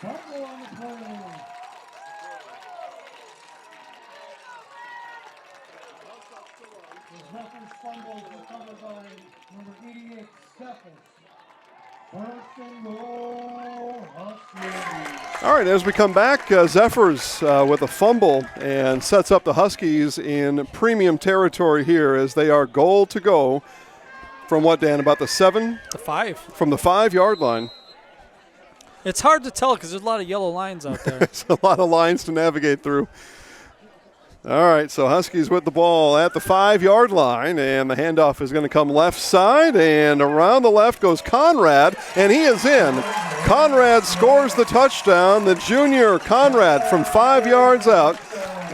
Fumble on the play. The Zephyrs fumble recovered by number 88, Stephens. First and goal, Huskies. All right, as we come back, Zephyrs with a fumble and sets up the Huskies in premium territory here as they are goal to go from what, Dan, about the 7? The 5. From the 5-yard line. It's hard to tell because there's a lot of yellow lines out there. It's a lot of lines to navigate through. All right, so Huskies with the ball at the 5-yard line, and the handoff is going to come left side, and around the left goes Conrad, and he is in. Conrad scores the touchdown, the junior Conrad from 5 yards out,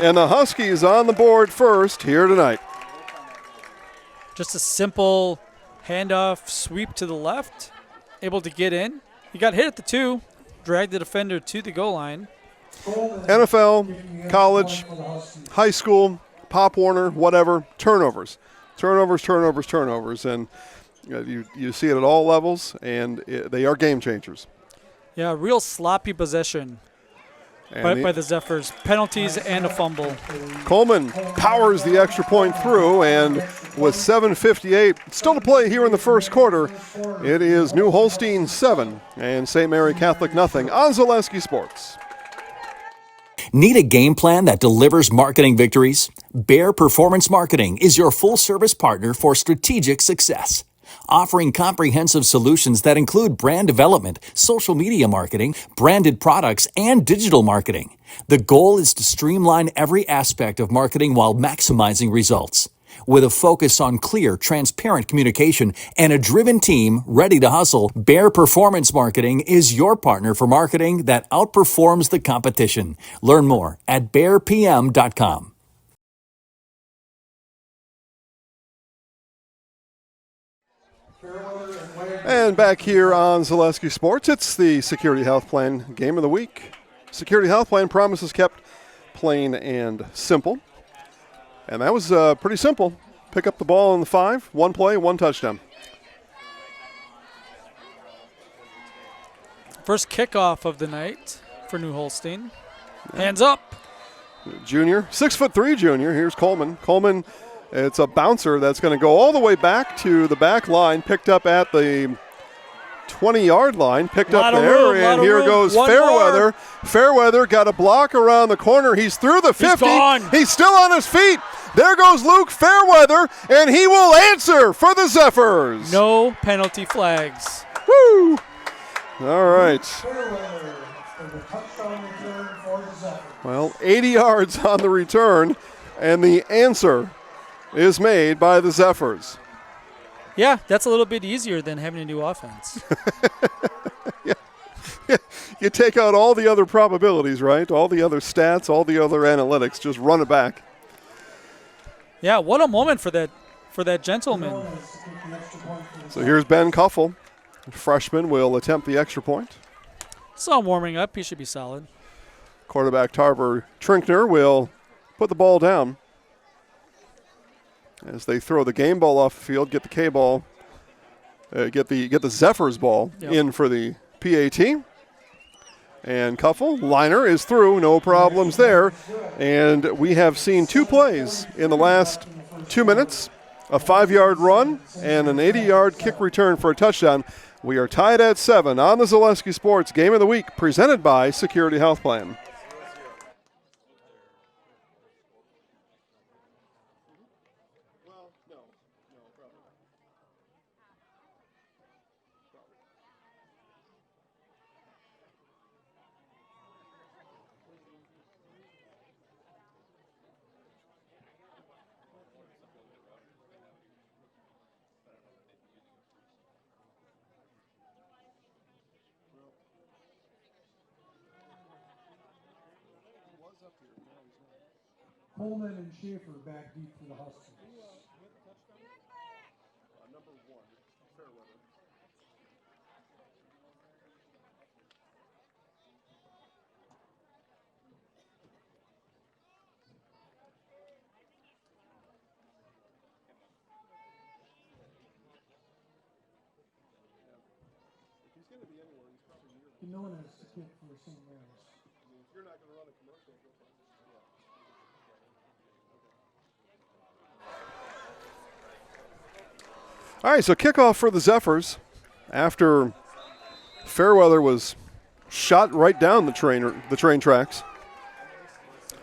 and the Huskies on the board first here tonight. Just a simple handoff sweep to the left, able to get in. He got hit at the 2, dragged the defender to the goal line. NFL, college, high school, Pop Warner, whatever, turnovers. And you see it at all levels, and they are game changers. Yeah, real sloppy possession by the Zephyrs. Penalties and a fumble. Coleman powers the extra point through, and with 7:58 still to play here in the first quarter, it is New Holstein 7 and St. Mary Catholic nothing on Zaleski Sports. Need a game plan that delivers marketing victories? Bear Performance Marketing is your full-service partner for strategic success. Offering comprehensive solutions that include brand development, social media marketing, branded products, and digital marketing. The goal is to streamline every aspect of marketing while maximizing results. With a focus on clear, transparent communication and a driven team ready to hustle, Bear Performance Marketing is your partner for marketing that outperforms the competition. Learn more at bearpm.com. And back here on Zaleski Sports, it's the Security Health Plan Game of the Week. Security Health Plan promises kept plain and simple. And that was pretty simple. Pick up the ball in the 5, 1 play, 1 touchdown. First kickoff of the night for New Holstein. Hands up. Junior, 6'3" junior. Here's Coleman. Coleman, it's a bouncer that's going to go all the way back to the back line, picked up at the 20-yard line, picked up there, and here goes Fairweather. Fairweather got a block around the corner. He's through the 50. He's still on his feet. There goes Luke Fairweather, and he will answer for the Zephyrs. No penalty flags. Woo! All right. Well, 80 yards on the return, and the answer is made by the Zephyrs. Yeah, that's a little bit easier than having a new offense. Yeah. You take out all the other probabilities, right? All the other stats, all the other analytics, just run it back. Yeah, what a moment for that gentleman. So here's Ben Kuffel. Freshman will attempt the extra point. Saw him warming up. He should be solid. Quarterback Tarver Trinkner will put the ball down as they throw the game ball off the field, get the K ball, get the Zephyrs ball in for the PAT. And Kuffel, liner is through, no problems there. And we have seen 2 plays in the last 2 minutes, a 5-yard run and an 80-yard kick return for a touchdown. We are tied at 7 on the Zaleski Sports Game of the Week, presented by Security Health Plan. Coleman and Schaefer back deep for the Huskies. Number 1, Fairweather. Known as kick for St. Mary's. All right, so kickoff for the Zephyrs after Fairweather was shot right down the train tracks.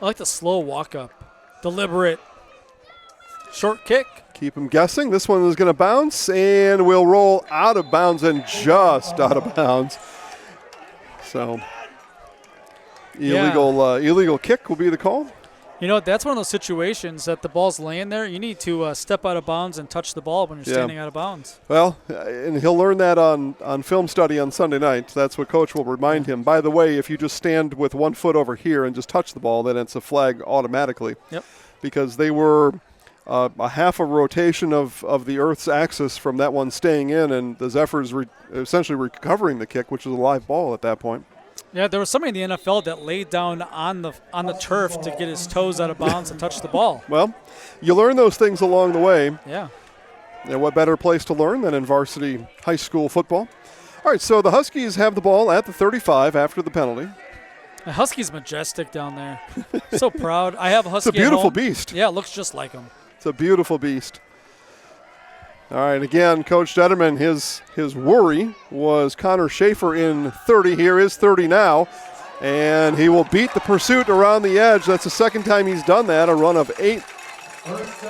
I like the slow walk up. Deliberate. Short kick. Keep them guessing. This one is going to bounce and will roll out of bounds and just out of bounds. So illegal kick will be the call. You know, that's one of those situations that the ball's laying there. You need to step out of bounds and touch the ball when you're standing out of bounds. Well, and he'll learn that on film study on Sunday night. That's what Coach will remind him. By the way, if you just stand with 1 foot over here and just touch the ball, then it's a flag automatically. Yep. Because they were a half a rotation of the Earth's axis from that one staying in, and the Zephyrs essentially recovering the kick, which was a live ball at that point. Yeah, there was somebody in the NFL that laid down on the turf to get his toes out of bounds and touch the ball. Well, you learn those things along the way. Yeah. And what better place to learn than in varsity high school football? All right, so the Huskies have the ball at the 35 after the penalty. The Husky's majestic down there. So proud. I have a Husky It's a beautiful at home. beast. Yeah, it looks just like him. It's a beautiful beast. All right, again, Coach Detterman, his worry was Connor Schaefer in 30. Here is 30 now, and he will beat the pursuit around the edge. That's the second time he's done that, a run of 8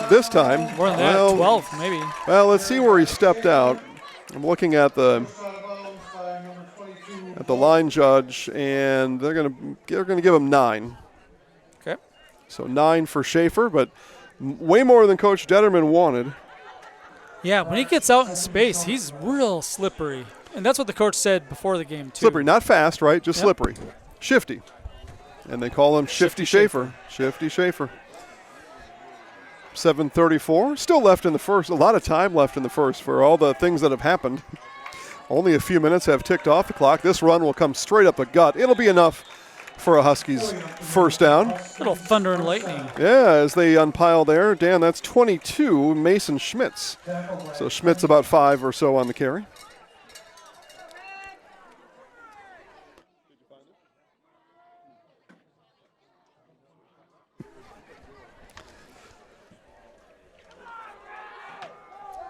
this time. More than that, 12 maybe. Well, let's see where he stepped out. I'm looking at the line judge, and they're going to give him 9. Okay. So 9 for Schaefer, but way more than Coach Detterman wanted. Yeah, when he gets out in space, he's real slippery. And that's what the coach said before the game, too. Slippery, not fast, right? Just slippery. Shifty. And they call him Shifty Schaefer. Shifty Schaefer. 7:34. Still left in the first. A lot of time left in the first for all the things that have happened. Only a few minutes have ticked off the clock. This run will come straight up the gut. It'll be enough for a Huskies first down. Little thunder and lightning. Yeah, as they unpile there. Dan, that's 22, Mason Schmitz. So Schmitz about 5 or so on the carry.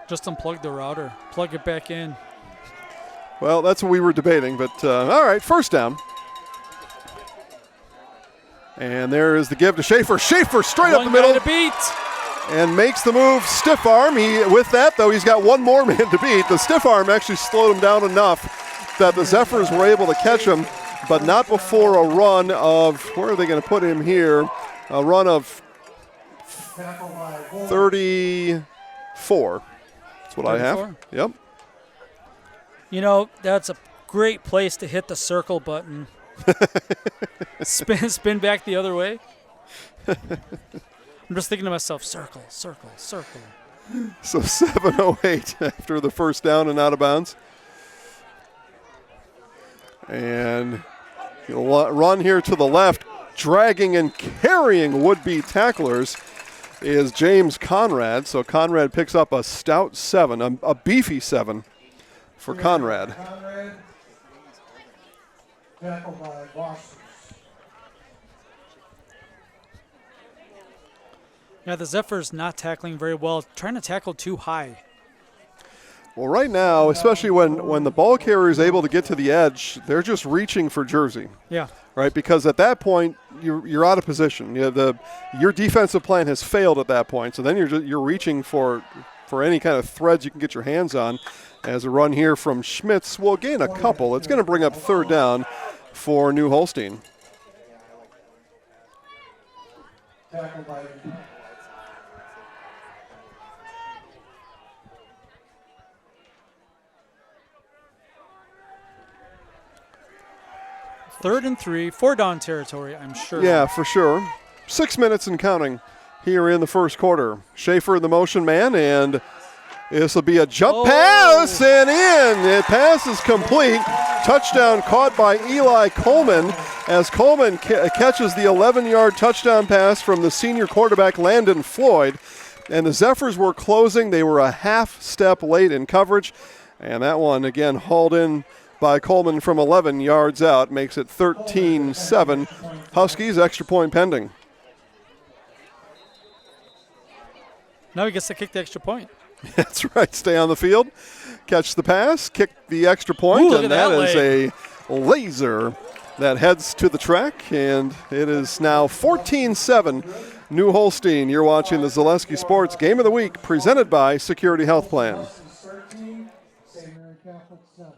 Just unplug the router. Plug it back in. Well, that's what we were debating, but all right, first down. And there is the give to Schaefer. Schaefer straight up the middle. One guy to beat. And makes the move. Stiff arm. With that, though, he's got one more man to beat. The stiff arm actually slowed him down enough that the Zephyrs were able to catch him, but not before a run of, where are they going to put him here? A run of 34. That's what 34? I have. Yep. You know, that's a great place to hit the circle button. Spin back the other way. I'm just thinking to myself, circle, circle, circle. So 7:08 after the first down and out of bounds. And he'll run here to the left, dragging and carrying would-be tacklers is James Conrad. So Conrad picks up a stout 7, a beefy 7 for Conrad. Tackled by Boston. Yeah, the Zephyrs not tackling very well, trying to tackle too high. Well, right now, especially when the ball carrier is able to get to the edge, they're just reaching for jersey. Yeah. Right, because at that point you're out of position. Your defensive plan has failed at that point. So then you're reaching for any kind of threads you can get your hands on. As a run here from Schmitz will gain a couple. It's going to bring up third down for New Holstein. Tackled by Third and 3, 4-down territory, I'm sure. Yeah, for sure. 6 minutes and counting here in the first quarter. Schaefer, the motion man, and this will be a jump pass and in. The pass is complete. Touchdown caught by Eli Coleman as Coleman catches the 11-yard touchdown pass from the senior quarterback Landon Floyd. And the Zephyrs were closing. They were a half step late in coverage. And that one, again, hauled in by Coleman from 11 yards out makes it 13-7. Huskies, extra point pending. Now he gets to kick the extra point. That's right. Stay on the field, catch the pass, kick the extra point, Ooh, and that is a laser that heads to the track, and it is now 14-7. New Holstein. You're watching the Zaleski Sports Game of the Week, presented by Security Health Plan. 13, St. Mary Catholic 7.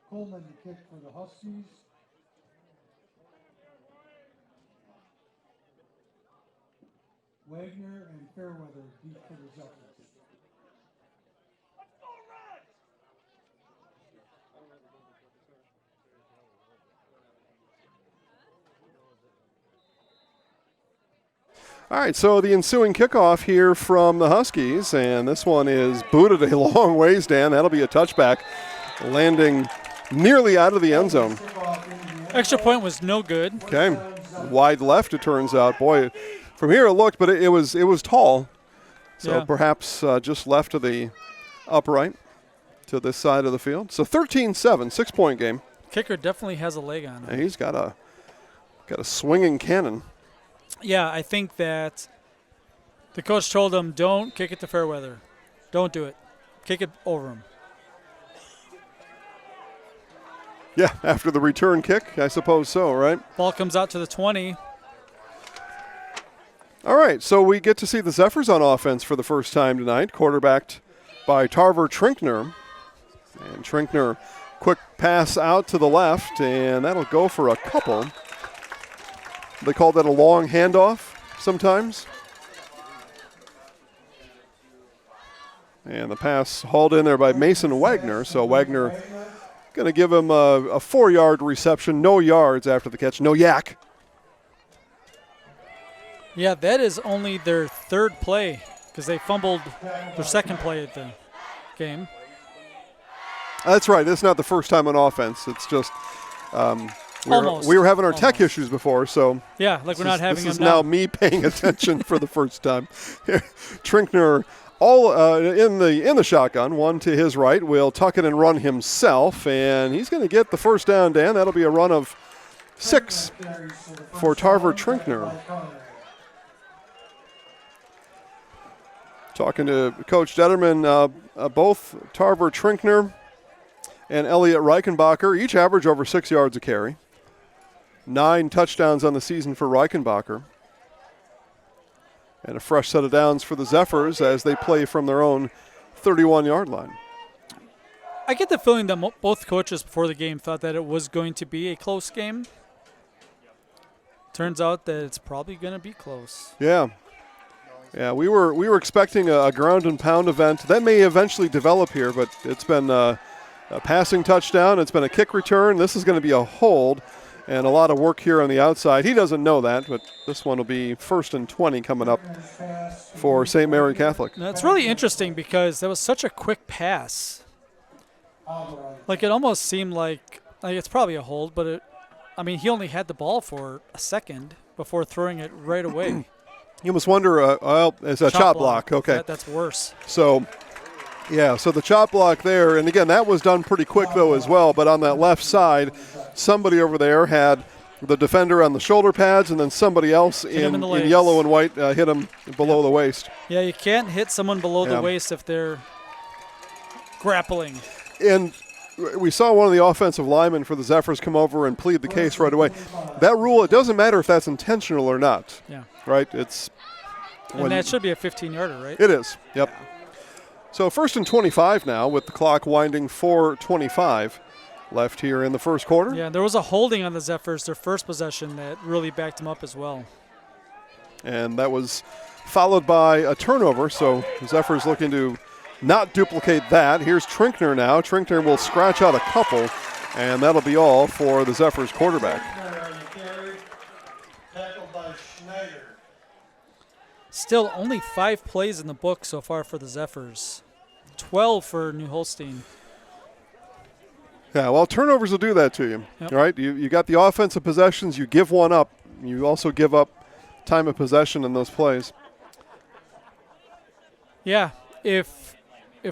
Coleman to kick for the Huskies. Wagner and Fairweather deep for the Zephyrs. All right, so the ensuing kickoff here from the Huskies, and this one is booted a long ways, Dan. That'll be a touchback, landing nearly out of the end zone. Extra point was no good. Okay, wide left it turns out. Boy, from here it looked, but it was tall. So Yeah. perhaps just left of the upright to this side of the field. So 13-7, 6-point game. Kicker definitely has a leg on him. And he's got a swinging cannon. Yeah, I think that the coach told him, don't kick it to Fairweather. Don't do it. Kick it over him. Yeah, after the return kick, I suppose so, right? Ball comes out to the 20. All right, so we get to see the Zephyrs on offense for the first time tonight, quarterbacked by Tarver Trinkner. And Trinkner, quick pass out to the left, and that'll go for a couple. They call that a long handoff sometimes. And the pass hauled in there by Mason Wagner, so Wagner going to give him a 4-yard reception, no yards after the catch, no yak. Yeah, that is only their third play because they fumbled their second play at the game. That's right. It's not the first time on offense. It's just we were having our tech issues before, so yeah, like we're not having them this is now me paying attention for the first time. Trinkner, all in the shotgun, one to his right, will tuck it and run himself, and he's going to get the first down. Dan, that'll be a run of 6 for Tarver Trinkner. Talking to Coach Detterman, both Tarver Trinkner and Elliot Reichenbacher each average over 6 yards a carry. 9 touchdowns on the season for Reichenbacher. And a fresh set of downs for the Zephyrs as they play from their own 31-yard line. I get the feeling that both coaches before the game thought that it was going to be a close game. Turns out that it's probably going to be close. Yeah. Yeah, we were expecting a ground and pound event. That may eventually develop here, but it's been a passing touchdown. It's been a kick return. This is going to be a hold and a lot of work here on the outside. He doesn't know that, but this one will be 1st and 20 coming up for St. Mary Catholic. Now, it's really interesting because that was such a quick pass. Like it almost seemed like it's probably a hold, but he only had the ball for a second before throwing it right away. You must wonder, it's a chop block. Okay. That's worse. So, yeah, so the chop block there, and again, that was done pretty quick though as well, but on that left side, somebody over there had the defender on the shoulder pads and then somebody else in yellow and white hit him below the waist. Yeah, you can't hit someone below the waist if they're grappling. And we saw one of the offensive linemen for the Zephyrs come over and plead the case right away. That rule, it doesn't matter if that's intentional or not. Yeah. Right? And that should be a 15-yarder, right? It is. Yep. Yeah. So 1st and 25 now with the clock winding 4:25 left here in the first quarter. Yeah, there was a holding on the Zephyrs, their first possession, that really backed them up as well. And that was followed by a turnover, so Zephyrs looking to not duplicate that. Here's Trinkner now. Trinkner will scratch out a couple, and that'll be all for the Zephyrs quarterback. Still only 5 plays in the book so far for the Zephyrs. 12 for New Holstein. Yeah, well, turnovers will do that to you, Yep. right? You got the offensive possessions, you give one up, you also give up time of possession in those plays. Yeah, if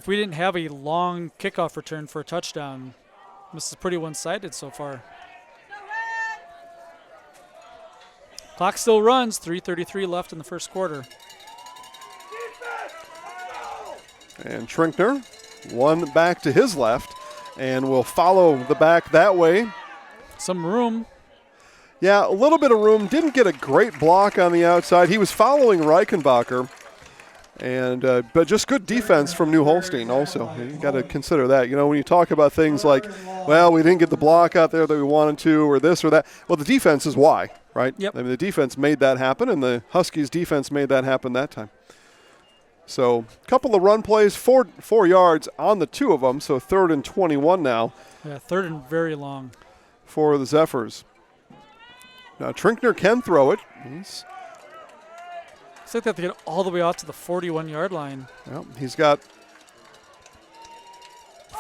we didn't have a long kickoff return for a touchdown, this is pretty one-sided so far. Clock still runs, 3:33 left in the first quarter. And Trinkner, one back to his left, and will follow the back that way. Some room. Yeah, a little bit of room. Didn't get a great block on the outside. He was following Reichenbacher, and but just good defense from New Holstein also. You got to consider that. You know, when you talk about things like, well, we didn't get the block out there that we wanted to, or this or that. Well, the defense is why, right? Yep. I mean, the defense made that happen, and the Huskies' defense made that happen that time. So a couple of run plays, 4 yards on the 2 of them, so 3rd and 21 now. Yeah, 3rd and very long. For the Zephyrs. Now Trinkner can throw it. It's like they have to get all the way out to the 41-yard line. Well, he's got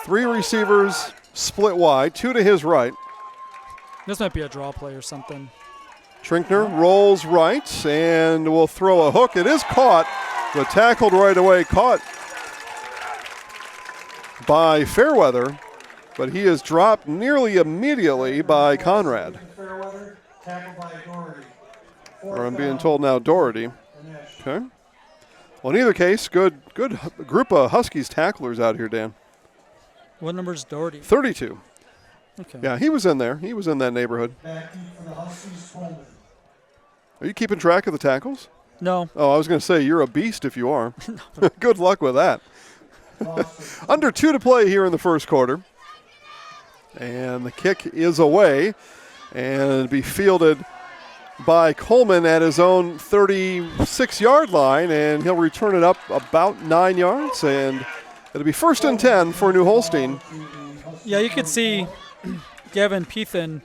3 receivers split wide, 2 to his right. This might be a draw play or something. Trinkner rolls right and will throw a hook. It is caught, but tackled right away. Caught by Fairweather, but he is dropped nearly immediately by Conrad. Or I'm being told now Doherty. Okay. Well, in either case, good group of Huskies tacklers out here, Dan. What number is Doherty? 32. Okay. Yeah, he was in there. He was in that neighborhood. Are you keeping track of the tackles? No. Oh, I was going to say, you're a beast if you are. Good luck with that. Under 2 to play here in the first quarter. And the kick is away and be fielded by Coleman at his own 36-yard line, and he'll return it up about 9 yards, and it'll be 1st and 10 for New Holstein. Yeah, you could see Gavin Peathan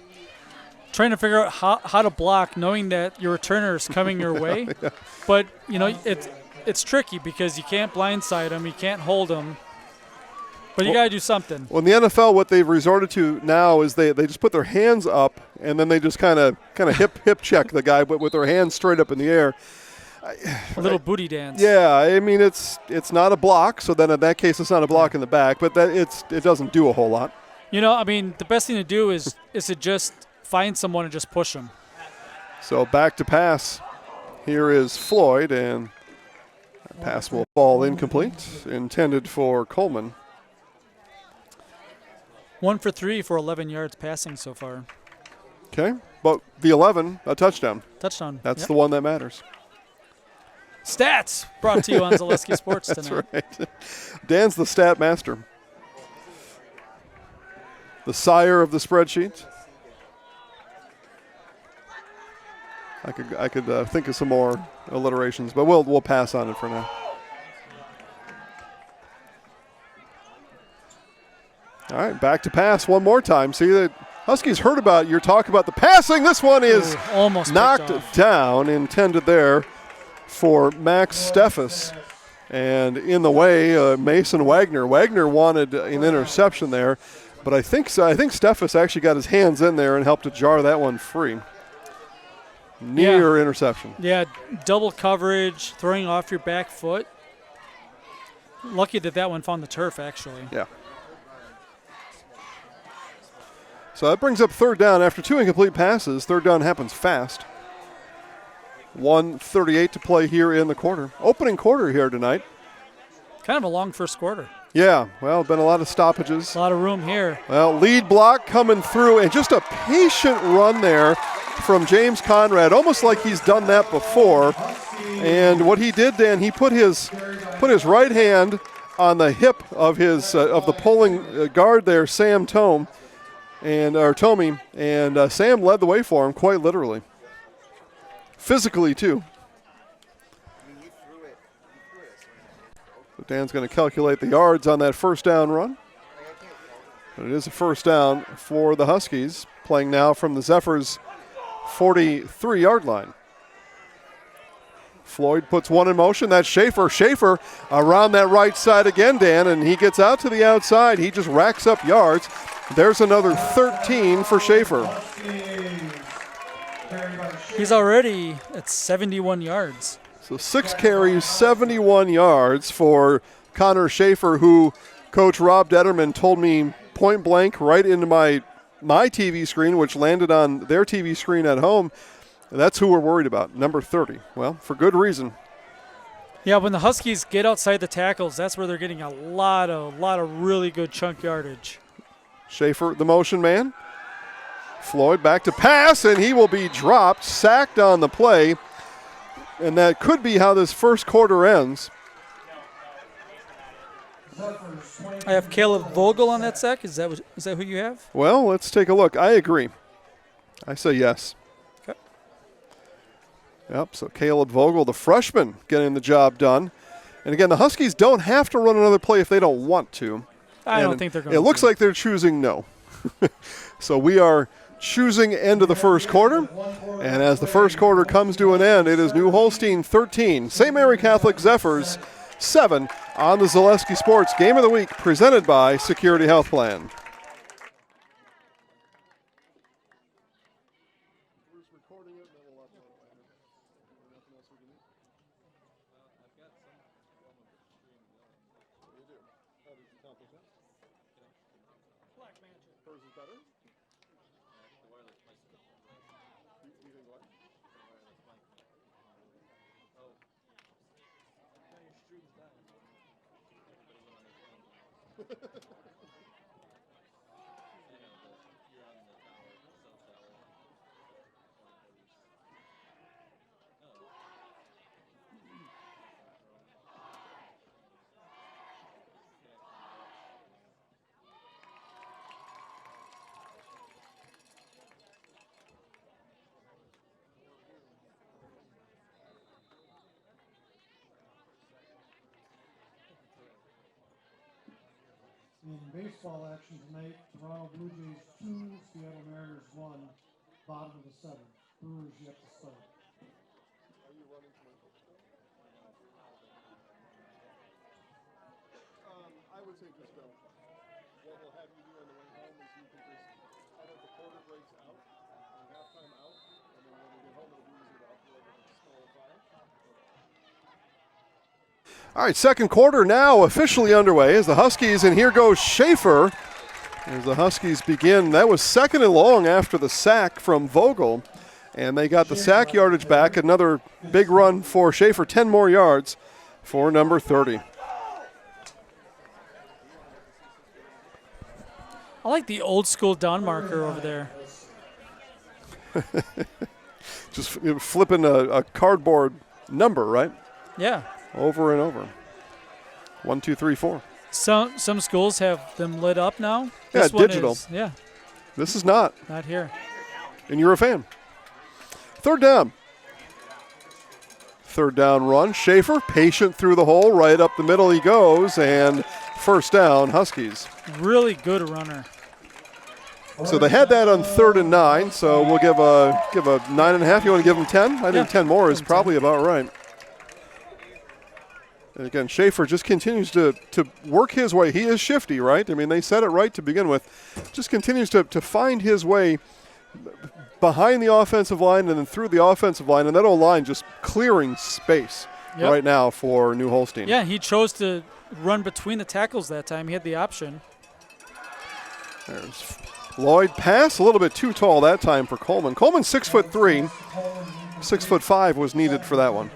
trying to figure out how to block, knowing that your returner is coming your way. Yeah. But, you know, it's tricky because you can't blindside him, you can't hold him. But you got to do something. Well, in the NFL, what they've resorted to now is they just put their hands up, and then they just kind of hip check the guy, but with their hands straight up in the air. A little booty dance. Yeah, I mean, it's not a block, so then in that case it's not a block in the back, but it doesn't do a whole lot. You know, I mean, the best thing to do is to just find someone and just push them. So back to pass. Here is Floyd, and that pass will fall incomplete, intended for Coleman. 1 for 3 for 11 yards passing so far. Okay, but the 11, a touchdown. Touchdown. That's Yep. the one that matters. Stats brought to you on Zaleski Sports tonight. That's right. Dan's the stat master. The sire of the spreadsheet. I could think of some more alliterations, but we'll pass on it for now. All right, back to pass one more time. See, the Huskies heard about your talk about the passing. This one is almost knocked down, intended there for Max Steffes. And in the way, Mason Wagner. Wagner wanted an interception there, but I think Steffes actually got his hands in there and helped to jar that one free. Near interception. Yeah, double coverage, throwing off your back foot. Lucky that one found the turf, actually. Yeah. So that brings up 3rd down. After 2 incomplete passes, 3rd down happens fast. 1:38 to play here in the quarter. Opening quarter here tonight. Kind of a long first quarter. Yeah, well, been a lot of stoppages. A lot of room here. Well, lead block coming through, and just a patient run there from James Conrad, almost like he's done that before. And what he did, Dan, he put his right hand on the hip of his of the pulling guard there, Sam Tome, and Tommy, and Sam led the way for him quite literally. Physically, too. So Dan's going to calculate the yards on that first down run. But it is a first down for the Huskies, playing now from the Zephyrs' 43-yard line. Floyd puts one in motion. That's Schaefer. Schaefer around that right side again, Dan, and he gets out to the outside. He just racks up yards. There's another 13 for Schaefer. He's already at 71 yards. So 6 carries, 71 yards for Connor Schaefer, who Coach Rob Detterman told me point blank right into my TV screen, which landed on their TV screen at home. That's who we're worried about, number 30. Well, for good reason. Yeah, when the Huskies get outside the tackles, that's where they're getting a lot of really good chunk yardage. Schaefer, the motion man. Floyd back to pass, and he will be dropped, sacked on the play. And that could be how this first quarter ends. I have Caleb Vogel on that sack. Is that who you have? Well, let's take a look. I agree. I say yes. Okay. Yep, so Caleb Vogel, the freshman, getting the job done. And again, the Huskies don't have to run another play if they don't want to. I don't think they're going to. It looks like they're choosing no. So we are choosing end of the first quarter. And as the first quarter comes to an end, it is New Holstein 13, St. Mary Catholic Zephyrs 7 on the Zaleski Sports Game of the Week, presented by Security Health Plan. In baseball action tonight, Toronto Blue Jays 2, Seattle Mariners 1, bottom of the 7th. Brewers yet to start. I would say just don't. What we'll have you do on the way home is you can just edit the quarter breaks out, and halftime out, and then when we get home it'll be easier to upload a smaller file. All right, second quarter now officially underway as the Huskies, and here goes Schaefer. As the Huskies begin, that was second and long after the sack from Vogel, and they got the sack yardage back. Another big run for Schaefer, 10 more yards for number 30. I like the old school down marker over there. Just flipping a cardboard number, right? Yeah. Over and over. 1, 2, 3, 4. Some schools have them lit up now. Yeah, This one digital. is, yeah, This is not. not here. And you're a fan. Third down. Third down run. Schaefer, patient through the hole. Right up the middle he goes. And first down, Huskies. Really good runner. So they had that on 3rd and 9. So we'll give a 9.5. You want to give them 10? I think 10 more is probably about right. And again, Schaefer just continues to work his way. He is shifty, right? I mean, they said it right to begin with. Just continues to find his way behind the offensive line and then through the offensive line. And that old line just clearing space right now for New Holstein. Yeah, he chose to run between the tackles that time. He had the option. There's Lloyd pass, a little bit too tall that time for Coleman. Coleman 6'3", 6'5" was needed for that one.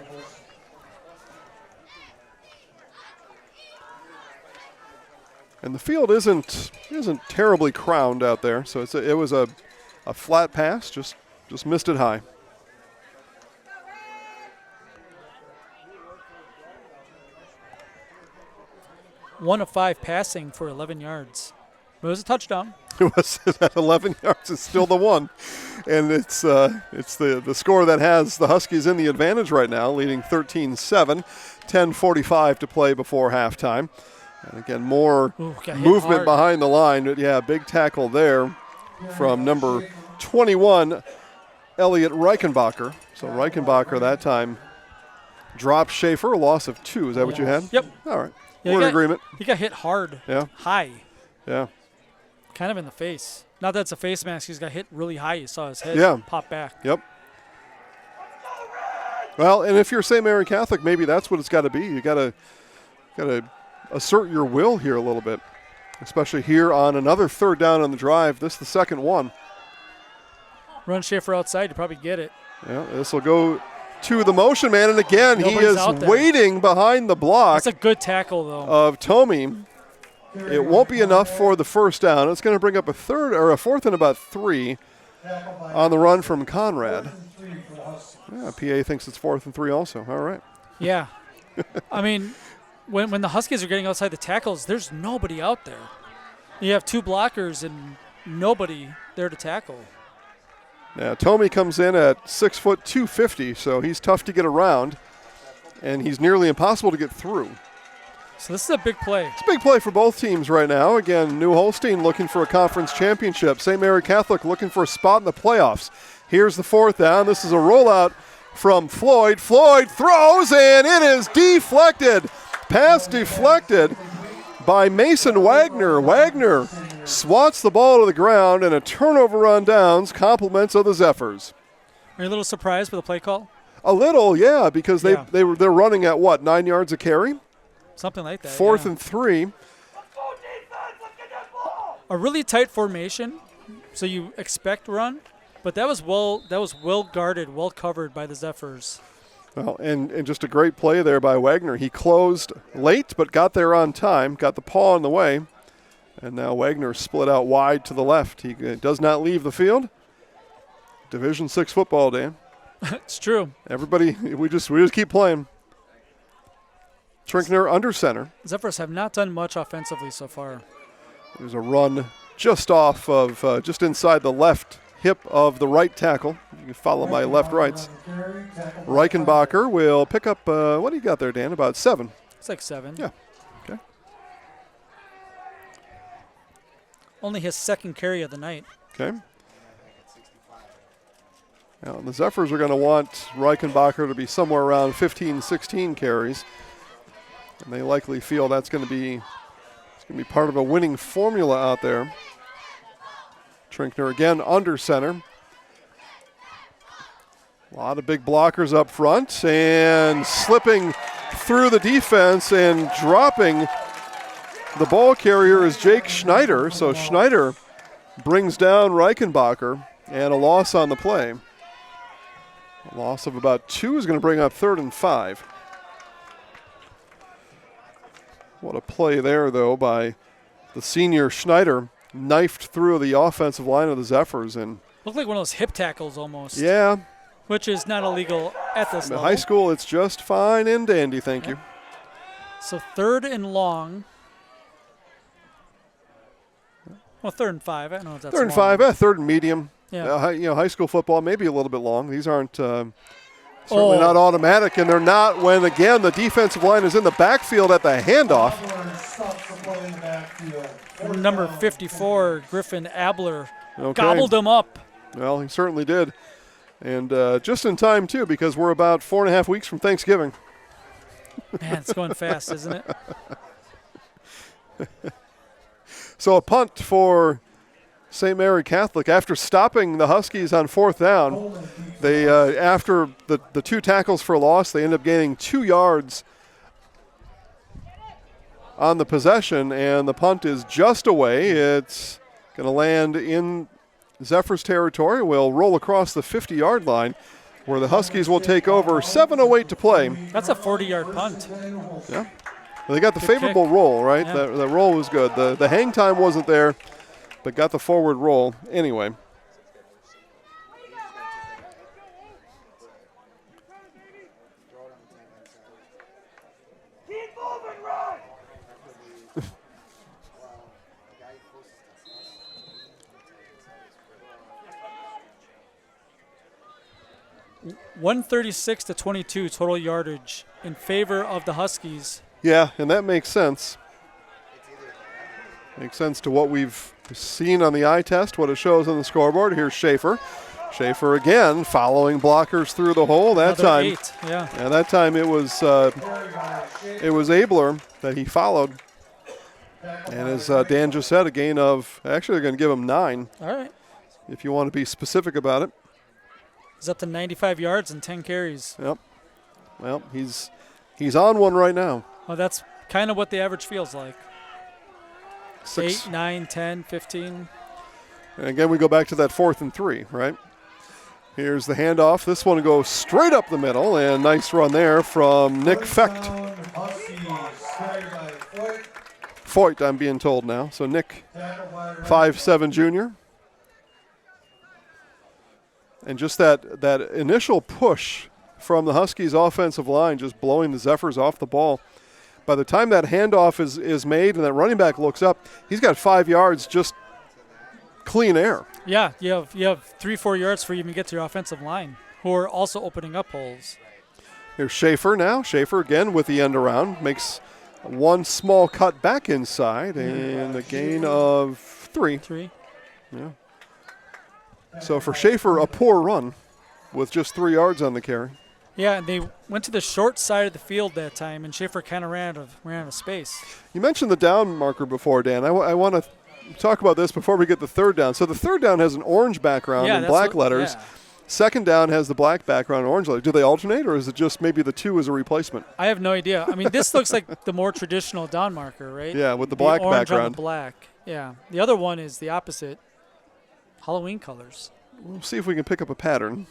And the field isn't terribly crowned out there, so it was a flat pass, just missed it high. One of 5 passing for 11 yards. But it was a touchdown. It was at 11 yards. It's still the one, and it's the score that has the Huskies in the advantage right now, leading 13-7. 10:45 to play before halftime. And again, more movement behind the line. But yeah, big tackle there from number 21, Elliot Reichenbacher. So Reichenbacher that time dropped Schaefer, a loss of 2. Is that what you had? Yep. All right. Yeah, We're in agreement. He got hit hard. Yeah. High. Yeah. Kind of in the face. Not that it's a face mask. He's got hit really high. You saw his head pop back. Yep. Well, and if you're St. Mary Catholic, maybe that's what it's got to be. You got to assert your will here a little bit, especially here on another third down on the drive. This is the second one. Run Schaefer outside to probably get it. Yeah, this will go to the motion man, and again Nobody's he is waiting behind the block. That's a good tackle, though. Of Tomey. It won't be enough for the first down. It's going to bring up a fourth and about 3 on the run from Conrad. Yeah, PA thinks it's 4th and 3 also. All right. Yeah. I mean, when the Huskies are getting outside the tackles, there's nobody out there. You have 2 blockers and nobody there to tackle. Yeah, Tomey comes in at 6 foot 250, so he's tough to get around, and he's nearly impossible to get through. So this is a big play. It's a big play for both teams right now. Again, New Holstein looking for a conference championship. St. Mary Catholic looking for a spot in the playoffs. Here's the 4th down. This is a rollout from Floyd. Floyd throws, and it is deflected. Pass deflected by Mason Wagner. Wagner swats the ball to the ground, and a turnover on downs, compliments of the Zephyrs. Are you a little surprised by the play call? A little, yeah, because they're running at what, 9 yards a carry? Something like that. 4th and 3. A really tight formation, so you expect run, but that was well guarded, well covered by the Zephyrs. Well, and just a great play there by Wagner. He closed late, but got there on time, got the paw in the way, and now Wagner split out wide to the left. He does not leave the field. Division VI football, Dan. It's true. Everybody, we just keep playing. Trinkner under center. Zephyrs have not done much offensively so far. There's a run just off of, just inside the left hip of the right tackle. You can follow my left rights. Reichenbacher will pick up, what do you got there, Dan? About 7. It's like 7. Yeah. Okay. Only his 2nd carry of the night. Okay. Now, the Zephyrs are going to want Reichenbacher to be somewhere around 15, 16 carries. And they likely feel that's going to be part of a winning formula out there. Trinkner again under center. A lot of big blockers up front, and slipping through the defense and dropping the ball carrier is Jake Schneider. So Schneider brings down Reichenbacher, and a loss on the play. A loss of about 2 is going to bring up 3rd and 5. What a play there, though, by the senior Schneider. Knifed through the offensive line of the Zephyrs. And looked like one of those hip tackles almost. Yeah. Which is not illegal at this level. In high school, it's just fine and dandy, thank you. So 3rd and long. Well, 3rd and 5. I don't know if that's 3rd and long. 5, 3rd and medium. Yeah. High school football maybe a little bit long. These aren't certainly not automatic, and they're not when, again, the defensive line is in the backfield at the handoff. Number 54, Griffin Abler, gobbled him up. Well, he certainly did. And just in time, too, because we're about 4.5 weeks from Thanksgiving. Man, it's going fast, isn't it? So a punt for St. Mary Catholic. After stopping the Huskies on 4th down, they after the 2 tackles for loss, they end up gaining 2 yards on the possession, and the punt is just away. It's going to land in Zephyrs territory. Will roll across the 50-yard line, where the Huskies will take over. 7:08 to play. That's a 40-yard punt. Yeah. Well, they got the favorable roll, right? Yeah. The roll was good. The hang time wasn't there, but got the forward roll anyway. 136 to 22 total yardage in favor of the Huskies. Yeah, and that makes sense. Makes sense to what we've seen on the eye test, what it shows on the scoreboard. Here's Schaefer. Schaefer again following blockers through the hole. That Another time, 8, yeah. and that time it was Abler that he followed. And as Dan just said, a gain of, actually they're going to give him 9. All right. If you want to be specific about it. He's up to 95 yards and 10 carries. Yep. Well, he's on one right now. Well, that's kind of what the average feels like. 6. 8, 9, 10, 15. And again, we go back to that 4th and 3, right? Here's the handoff. This one goes straight up the middle, and nice run there from Nick Fecht. Foyt, I'm being told now. So Nick, 5'7" junior. And just that initial push from the Huskies offensive line, just blowing the Zephyrs off the ball. By the time that handoff is made and that running back looks up, he's got 5 yards just clean air. Yeah, you have 3-4 yards for you even get to your offensive line, who are also opening up holes. Here's Schaefer now. Schaefer again with the end around. Makes one small cut back inside and a gain of 3. Yeah. So for Schaefer, a poor run with just 3 yards on the carry. Yeah, they went to the short side of the field that time, and Schaefer kind of ran out of space. You mentioned the down marker before, Dan. I want to talk about this before we get the third down. So the third down has an orange background and black letters. Yeah. Second down has the black background and orange letters. Do they alternate, or is it just maybe the 2 is a replacement? I have no idea. I mean, this looks like the more traditional down marker, right? Yeah, with the black orange background. On the black. Yeah. The other one is the opposite. Halloween colors. We'll see if we can pick up a pattern.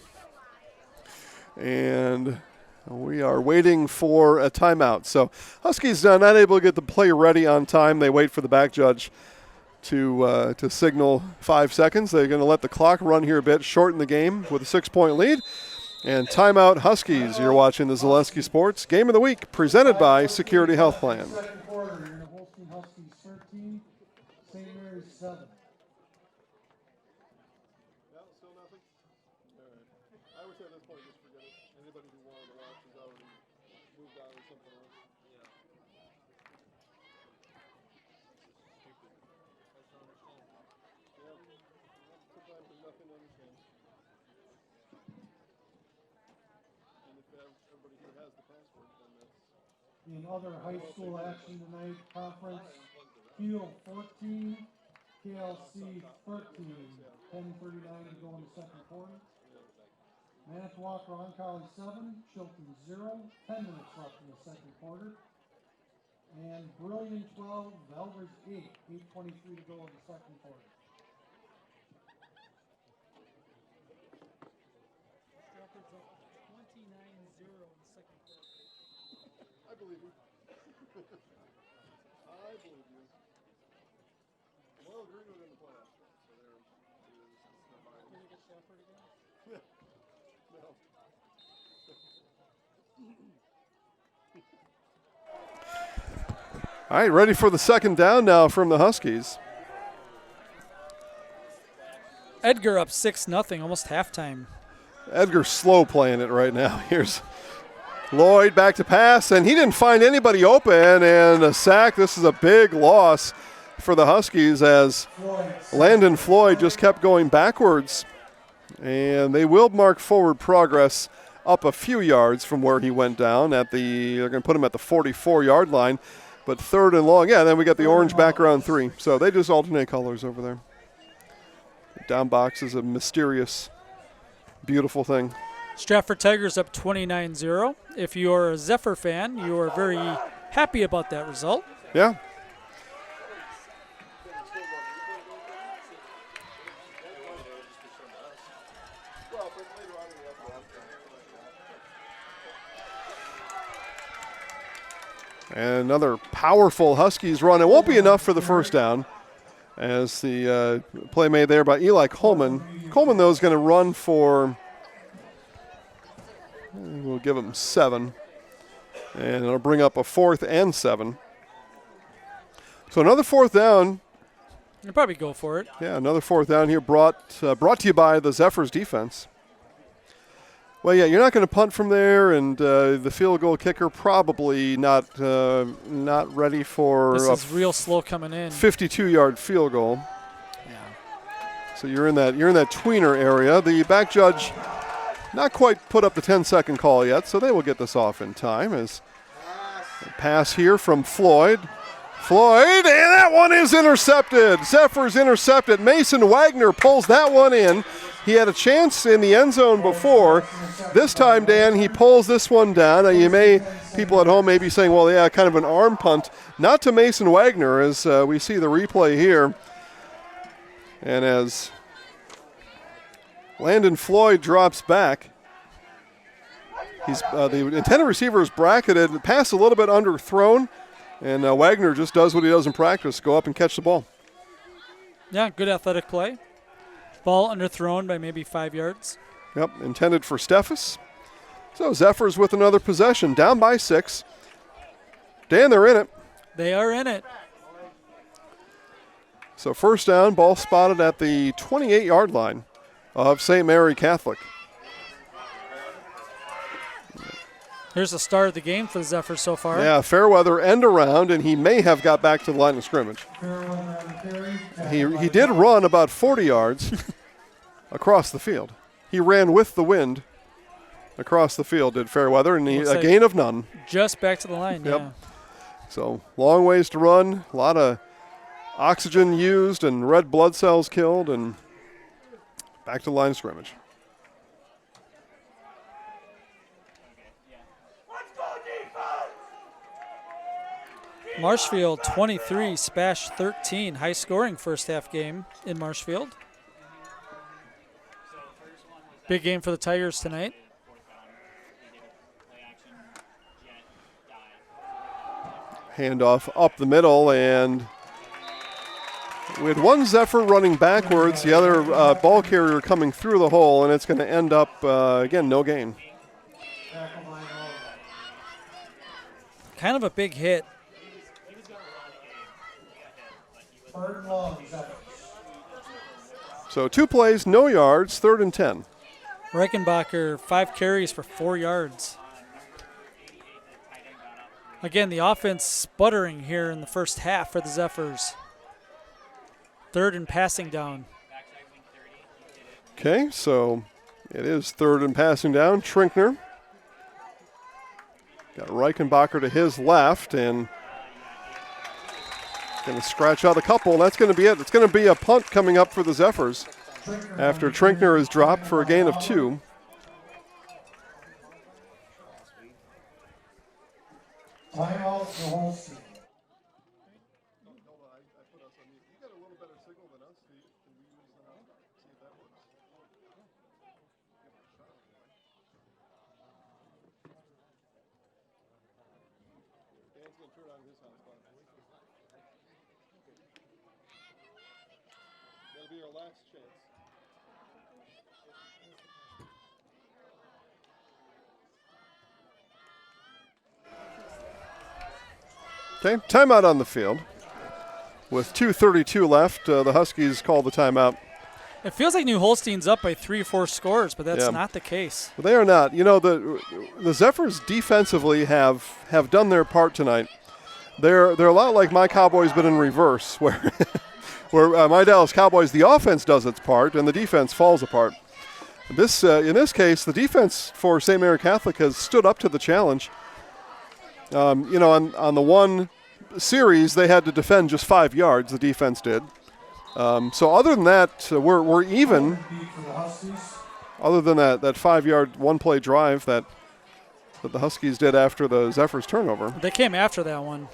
And we are waiting for a timeout. So Huskies not able to get the play ready on time. They wait for the back judge to signal 5 seconds. They're going to let the clock run here a bit, shorten the game with a 6-point lead. And timeout Huskies. You're watching the Zaleski Sports Game of the Week presented by Security Health Plan. Second quarter, you're in the Holstein Huskies 13, St. Mary's 7. Still nothing? All right. I would say at this point, just forget it. Anybody who wanted to watch has already moved on or something else. Yeah. Sometimes there's nothing to understand. And if everybody here has the password, then that's... In other high school action tonight, conference, Kiel 14, KLC 13, 10:39 to go in the second quarter. Manitowoc Roncalli 7, Chilton 0, 10 minutes left in the second quarter. And Brilliant 12, Velvers 8, 8:23 to go in the second quarter. I believe you. I believe you. Well, Greenwood in the playoffs, so there is no bias. Can you get Stafford again? No. All right, ready for the second down now from the Huskies. Edgar up 6-0, almost halftime. Edgar's slow playing it right now. Here's Lloyd back to pass, and he didn't find anybody open, and a sack. This is a big loss for the Huskies as Landon Floyd just kept going backwards. And they will mark forward progress up a few yards from where he went down. They're going to put him at the 44-yard line. But third and long, yeah, then we got the orange background 3. So they just alternate colors over there. The down box is a mysterious, beautiful thing. Stratford Tigers up 29-0. If you're a Zephyr fan, you are very happy about that result. Yeah. And another powerful Huskies run. It won't be enough for the first down as the play made there by Eli Coleman. Coleman, though, is going to run for, we'll give him 7. And it'll bring up a 4th and 7. So another 4th down. You'll probably go for it. Yeah, another 4th down here brought to you by the Zephyrs defense. Well, yeah, you're not going to punt from there, and the field goal kicker probably not ready for This is real slow coming in. 52-yard field goal. Yeah. So you're in that tweener area. The back judge not quite put up the 10-second call yet, so they will get this off in time. As a pass here from Floyd, and that one is intercepted. Zephyrs intercepted. Mason Wagner pulls that one in. He had a chance in the end zone before. This time, Dan, he pulls this one down. Now, people at home may be saying, well, yeah, kind of an arm punt. Not to Mason Wagner, as we see the replay here. And as Landon Floyd drops back, the intended receiver is bracketed, pass a little bit underthrown, and Wagner just does what he does in practice, go up and catch the ball. Yeah, good athletic play. Ball underthrown by maybe 5 yards. Yep, intended for Steffes. So Zephyrs with another possession, down by 6. Dan, they're in it. They are in it. So first down, ball spotted at the 28-yard line of St. Mary Catholic. Here's the start of the game for the Zephyrs so far. Yeah, Fairweather end around, and he may have got back to the line of scrimmage. He did run about 40 yards across the field. He ran with the wind across the field, did Fairweather, and a gain of none. Just back to the line, Yep. yeah. So long ways to run, a lot of oxygen used and red blood cells killed, and back to the line of scrimmage. Marshfield 23, Spash 13. High scoring first half game in Marshfield. Big game for the Tigers tonight. Handoff up the middle, and we had one Zephyr running backwards, the other ball carrier coming through the hole, and it's going to end up, again, no gain. Kind of a big hit. So 2 plays, no yards, 3rd and 10. Reichenbacher, 5 carries for 4 yards. Again, the offense sputtering here in the first half for the Zephyrs. 3rd and passing down. Okay, so it is 3rd and passing down. Trinkner got Reichenbacher to his left, and going to scratch out a couple. That's going to be it. It's going to be a punt coming up for the Zephyrs after Trinkner is dropped for a gain of 2. Timeout for Holstein. That'll be our last chance. Okay, timeout on the field. With 2:32 left, the Huskies call the timeout. It feels like New Holstein's up by 3 or 4 scores, but that's Yeah. not the case. Well, they are not. You know, the Zephyrs defensively have done their part tonight. They're a lot like my Cowboys, but in reverse, where my Dallas Cowboys, the offense does its part and the defense falls apart. In this case, the defense for St. Mary Catholic has stood up to the challenge. On the one series, they had to defend just 5 yards. The defense did. So other than that, we're even. Other than that 5-yard one-play drive that the Huskies did after the Zephyrs turnover. They came after that one.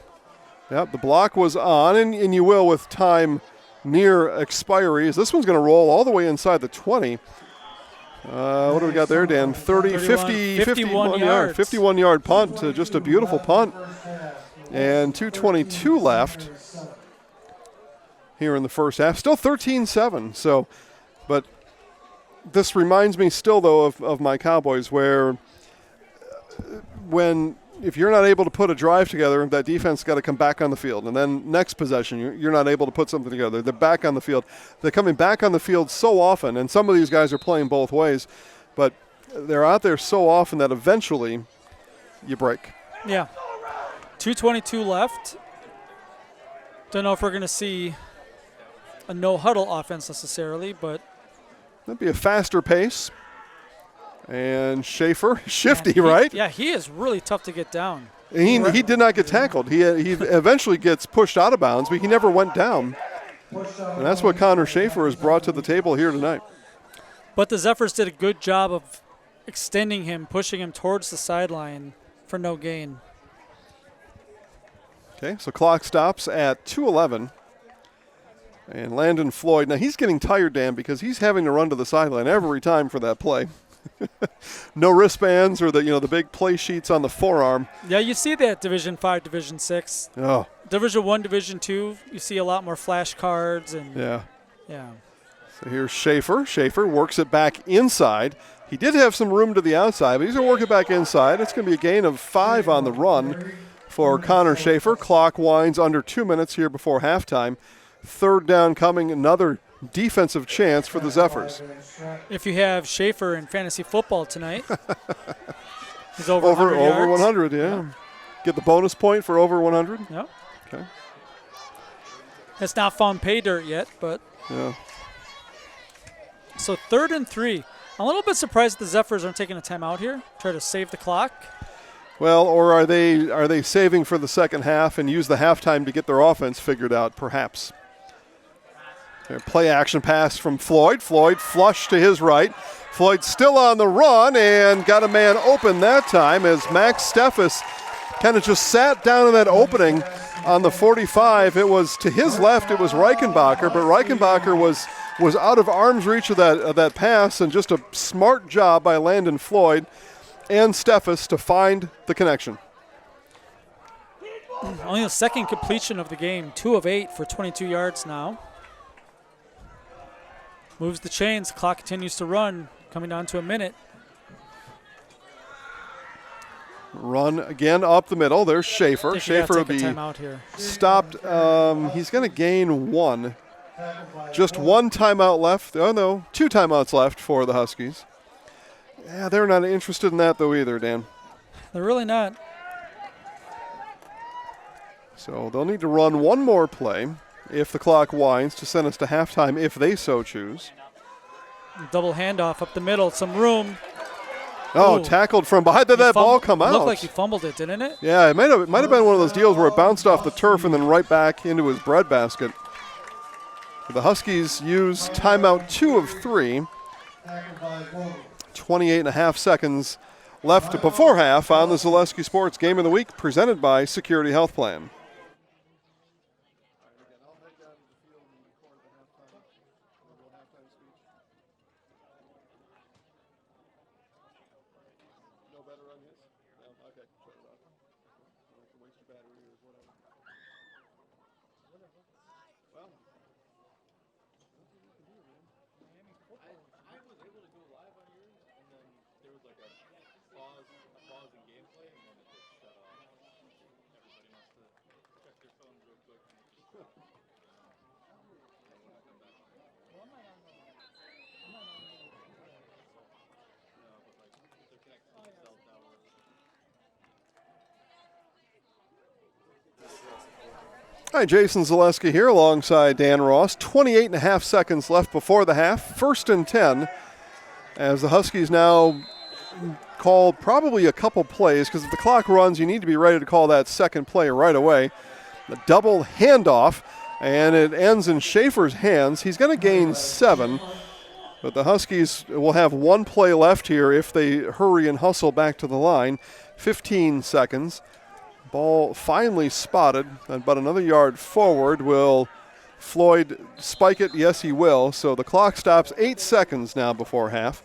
Yep, the block was on, and you will with time near expiry. This one's going to roll all the way inside the 20. What do we got there, Dan? 51 yards. 51-yard punt, just a beautiful punt. And 2:22 left here in the first half. Still 13-7. So, but this reminds me still, though, of my Cowboys, where if you're not able to put a drive together, that defense got to come back on the field. And then next possession, you're not able to put something together. They're back on the field. They're coming back on the field so often, and some of these guys are playing both ways. But they're out there so often that eventually you break. Yeah. 2:22 left. Don't know if we're going to see a no-huddle offense necessarily, but That'd be a faster pace. And Schaefer, shifty, right? Yeah, he is really tough to get down. He did not get tackled. He eventually gets pushed out of bounds, but he never went down. And that's what Connor Schaefer has brought to the table here tonight. But the Zephyrs did a good job of extending him, pushing him towards the sideline for no gain. Okay, so clock stops at 2:11. And Landon Floyd, now he's getting tired, Dan, because he's having to run to the sideline every time for that play. No wristbands or the big play sheets on the forearm. Yeah, you see that Division 5, Division 6. Oh. Division 1, Division 2, you see a lot more flashcards. And Yeah. Yeah. So here's Schaefer. Schaefer works it back inside. He did have some room to the outside, but he's going to work it back inside. It's going to be a gain of 5 on the run for Connor Schaefer. Clock winds under 2 minutes here before halftime. Third down coming, another defensive chance for the Zephyrs. If you have Schaefer in fantasy football tonight, he's over 100 over yards. 100, yeah. Get the bonus point for over 100. Yep. Okay. It's not found pay dirt yet, but Yeah. so 3rd and 3. I'm a little bit surprised the Zephyrs aren't taking a timeout here, try to save the clock. Well, or are they saving for the second half and use the halftime to get their offense figured out, perhaps? Play action pass from Floyd. Floyd flush to his right. Floyd still on the run and got a man open that time as Max Steffes kind of just sat down in that opening on the 45. It was to his left, it was Reichenbacher, but Reichenbacher was out of arm's reach of that pass, and just a smart job by Landon Floyd and Steffes to find the connection. Only the second completion of the game, 2 of 8 for 22 yards now. Moves the chains, clock continues to run, coming down to a minute. Run again up the middle. There's Schaefer. Schaefer will be timeout here. stopped. He's going to gain 1. Just 1 timeout left. Oh, no, 2 timeouts left for the Huskies. Yeah, they're not interested in that, though, either, Dan. They're really not. So they'll need to run 1 more play if the clock winds to send us to halftime, if they so choose. Double handoff up the middle, some room. Oh, Ooh. tackled from behind. Did that ball come out? Looked like he fumbled it, didn't it? Yeah, it might have been one of those deals where it bounced off the turf and then right back into his breadbasket. The Huskies use timeout 2 of 3. 28 and a half seconds left before half on the Zaleski Sports Game of the Week, presented by Security Health Plan. Hi, Jason Zaleski here alongside Dan Ross. 28 and a half seconds left before the half. 1st and 10 as the Huskies now call probably a couple plays, because if the clock runs, you need to be ready to call that second play right away. The double handoff, and it ends in Schaefer's hands. He's going to gain 7, but the Huskies will have 1 play left here if they hurry and hustle back to the line. 15 seconds. Ball finally spotted, about another yard forward. Will Floyd spike it? Yes, he will. So the clock stops 8 seconds now before half.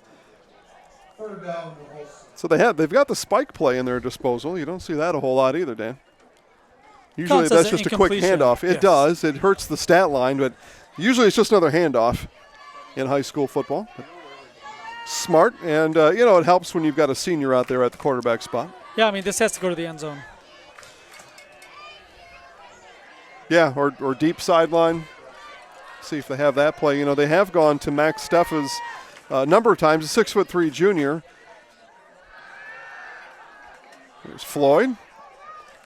So they've got the spike play in their disposal. You don't see that a whole lot either, Dan. Usually that's just a quick handoff. It does. It hurts the stat line, but usually it's just another handoff in high school football. But smart, and it helps when you've got a senior out there at the quarterback spot. Yeah, I mean, this has to go to the end zone. Yeah, or deep sideline. See if they have that play. They have gone to Max Steffes a number of times, a 6'3" junior, There's Floyd.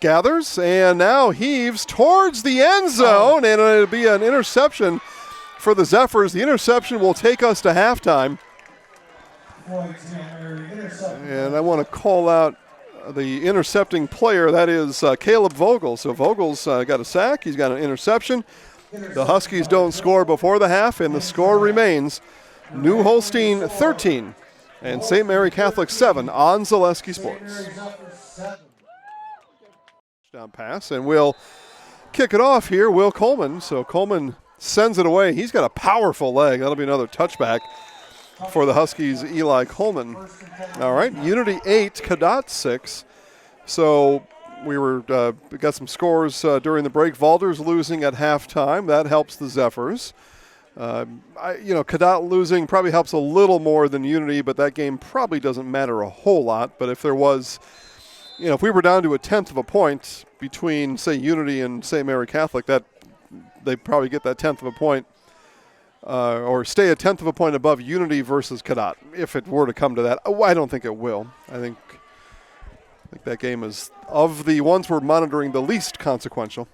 Gathers and now heaves towards the end zone, and it'll be an interception for the Zephyrs. The interception will take us to halftime. And I want to call out the intercepting player. That is Caleb Vogel. So Vogel's got a sack. He's got an interception. The Huskies don't score before the half, and the score remains New Holstein 13 and St. Mary Catholic 7 on Zaleski Sports. Down pass, and we'll kick it off here. Will Coleman. So Coleman sends it away. He's got a powerful leg. That'll be another touchback for the Huskies, Eli Coleman. All right, Unity 8, Cadott 6. So we got some scores during the break. Valder's losing at halftime. That helps the Zephyrs. Cadott losing probably helps a little more than Unity, but that game probably doesn't matter a whole lot. But if there was, if we were down to a tenth of a point between, say, Unity and St. Mary Catholic, that they probably get that tenth of a point or stay a tenth of a point above Unity versus Cadott, if it were to come to that. Oh, I don't think it will. I think that game is, of the ones we're monitoring, the least consequential.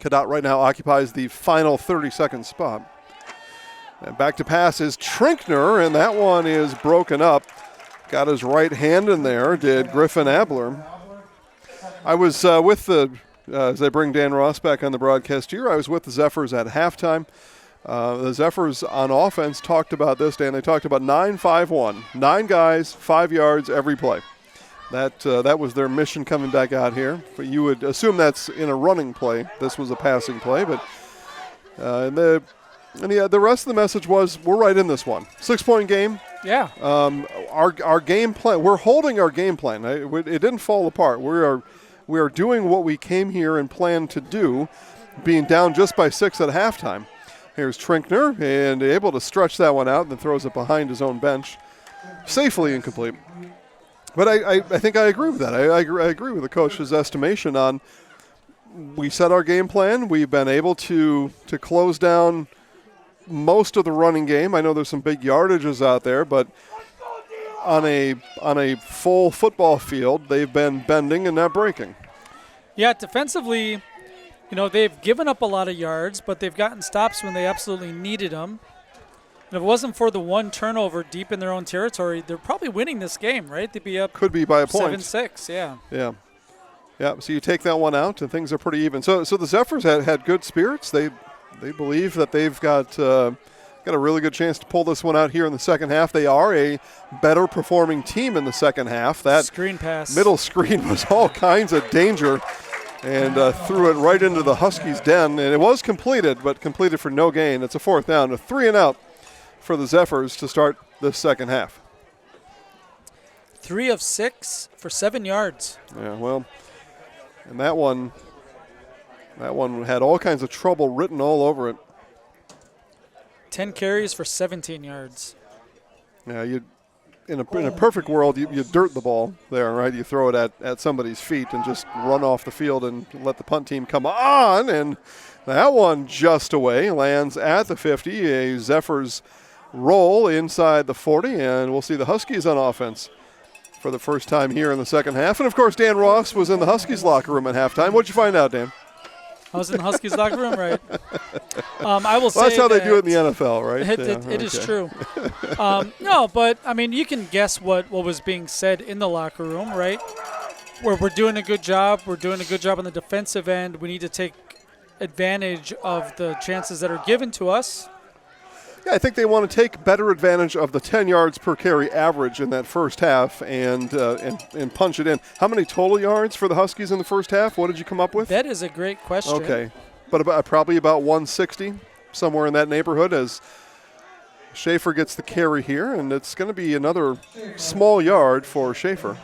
Cadott right now occupies the final 32nd spot. And back to pass is Trinkner, and that one is broken up. Got his right hand in there, did Griffin Abler. I was with as I bring Dan Ross back on the broadcast here, I was with the Zephyrs at halftime. The Zephyrs on offense talked about this, Dan. They talked about 9-5-1. 9 guys, 5 yards every play. That was their mission coming back out here. But you would assume that's in a running play. This was a passing play. But the rest of the message was we're right in this one. 6-point game. Yeah. Our game plan. We're holding our game plan. It didn't fall apart. We are doing what we came here and planned to do, being down just by 6 at halftime. Here's Trinkner, and able to stretch that one out, and then throws it behind his own bench. Safely incomplete. But I think I agree with that. I agree with the coach's estimation on we set our game plan. We've been able to close down most of the running game. I know there's some big yardages out there, but on a full football field, they've been bending and not breaking. Yeah, defensively, they've given up a lot of yards, but they've gotten stops when they absolutely needed them. And if it wasn't for the one turnover deep in their own territory, they're probably winning this game, right? They'd be up. Could be by a point. 7-6, yeah. Yeah. So you take that one out, and things are pretty even. So the Zephyrs had good spirits. They believe that they've got a really good chance to pull this one out here in the second half. They are a better performing team in the second half. That screen pass, middle screen was all kinds of danger. And threw it right into the Huskies' den. And it was completed, but completed for no gain. It's a 4th down, a 3-and-out for the Zephyrs to start the second half. 3 of 6 for 7 yards. Yeah, well, and that one had all kinds of trouble written all over it. 10 carries for 17 yards. Yeah, in a perfect world, you dirt the ball there, right? You throw it at somebody's feet and just run off the field and let the punt team come on. And that one just away, lands at the 50. A Zephyrs roll inside the 40, and we'll see the Huskies on offense for the first time here in the second half. And, of course, Dan Ross was in the Huskies locker room at halftime. What'd you find out, Dan? I was in the Huskies locker room, right? I will say that's how they do it in the NFL, right? It is true. No, but, you can guess what was being said in the locker room, right? Where we're doing a good job. We're doing a good job on the defensive end. We need to take advantage of the chances that are given to us. Yeah, I think they want to take better advantage of the 10 yards per carry average in that first half and punch it in. How many total yards for the Huskies in the first half? What did you come up with? That is a great question. Okay, but probably about 160, somewhere in that neighborhood, as Schaefer gets the carry here, and it's going to be another small yard for Schaefer.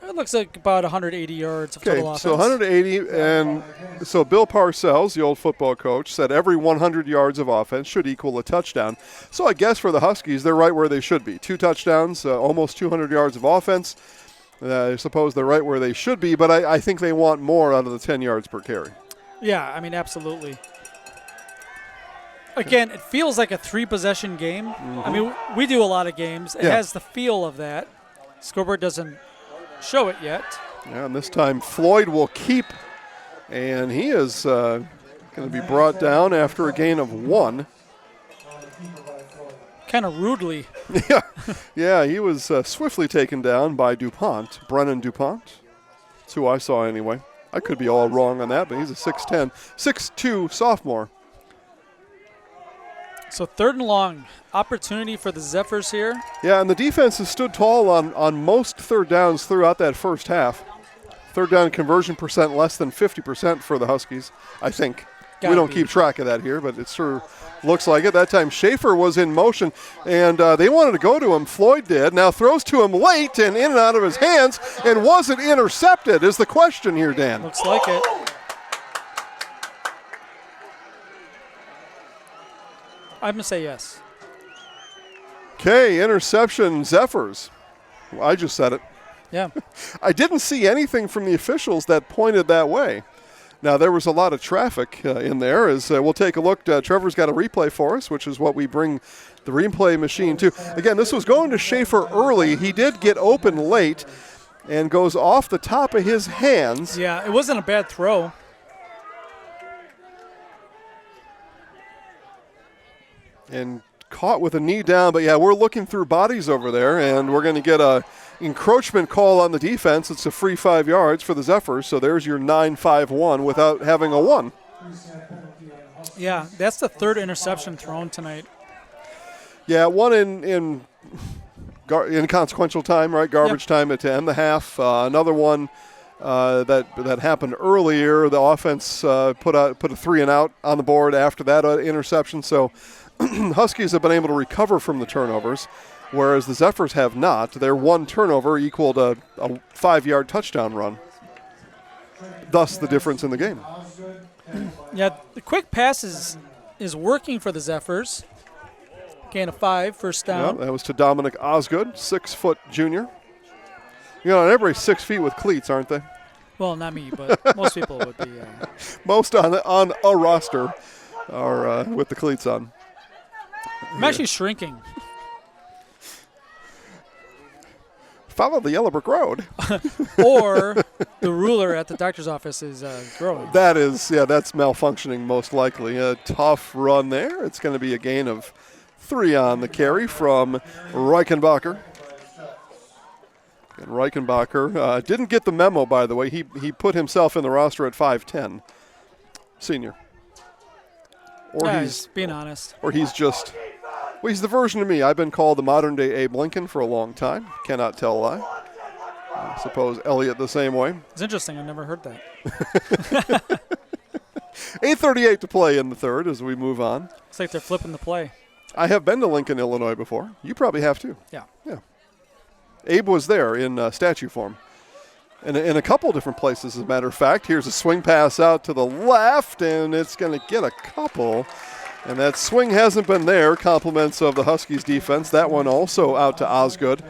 It looks like about 180 yards of total offense. So 180, and so Bill Parcells, the old football coach, said every 100 yards of offense should equal a touchdown. So I guess for the Huskies, they're right where they should be. 2 touchdowns, almost 200 yards of offense. I suppose they're right where they should be, but I think they want more out of the 10 yards per carry. Yeah, absolutely. Again, it feels like a 3-possession game. Mm-hmm. We do a lot of games. It has the feel of that. Scoreboard doesn't show it yet. Yeah, and this time Floyd will keep, and he is going to be brought down after a gain of 1. Kind of rudely. Yeah, he was swiftly taken down by DuPont, Brennan DuPont. That's who I saw anyway. I could be all wrong on that, but he's a 6'10", 6'2" sophomore. So 3rd and long. Opportunity for the Zephyrs here. Yeah, and the defense has stood tall on most 3rd downs throughout that first half. 3rd down conversion percent less than 50% for the Huskies, I think. We don't keep track of that here, but it sure looks like it. That time Schaefer was in motion, and they wanted to go to him. Floyd did. Now throws to him late and in and out of his hands, and was it intercepted is the question here, Dan. Looks like it. I'm going to say yes. Okay, interception, Zephyrs. Well, I just said it. Yeah. I didn't see anything from the officials that pointed that way. Now, there was a lot of traffic in there. As we'll take a look. Trevor's got a replay for us, which is what we bring the replay machine to. Again, this was going to Schaefer early. He did get open late and goes off the top of his hands. Yeah, it wasn't a bad throw. And caught with a knee down. But, yeah, we're looking through bodies over there, and we're going to get a encroachment call on the defense. It's a free 5 yards for the Zephyrs, so there's your 9-5-1 without having a 1. Yeah, that's the 3rd interception thrown tonight. Yeah, one in consequential time, right? Garbage time to end the half. Another one that happened earlier. The offense put a 3 and out on the board after that interception. So Huskies have been able to recover from the turnovers, whereas the Zephyrs have not. Their 1 turnover equaled a 5-yard touchdown run. Thus the difference in the game. Yeah, the quick pass is working for the Zephyrs. Gain of 5, first down. Yeah, that was to Dominic Osgood, 6-foot junior. You know, everybody's 6 feet with cleats, aren't they? Well, not me, but most people would be. Most on a roster are with the cleats on. I'm actually shrinking. Follow the yellow brick road. Or the ruler at the doctor's office is growing. That's malfunctioning most likely. A tough run there. It's going to be a gain of 3 on the carry from Reichenbacher. And Reichenbacher didn't get the memo, by the way. He put himself in the roster at 5'10", senior. Or he's being honest. Or he's just, well, he's the version of me. I've been called the modern-day Abe Lincoln for a long time. Cannot tell a lie. I suppose Elliott the same way. It's interesting. I've never heard that. 8:38 to play in the 3rd as we move on. It's like they're flipping the play. I have been to Lincoln, Illinois before. You probably have too. Yeah. Abe was there in statue form. In a couple different places, as a matter of fact. Here's a swing pass out to the left, and it's going to get a couple. And that swing hasn't been there. Compliments of the Huskies defense. That one also out to Osgood.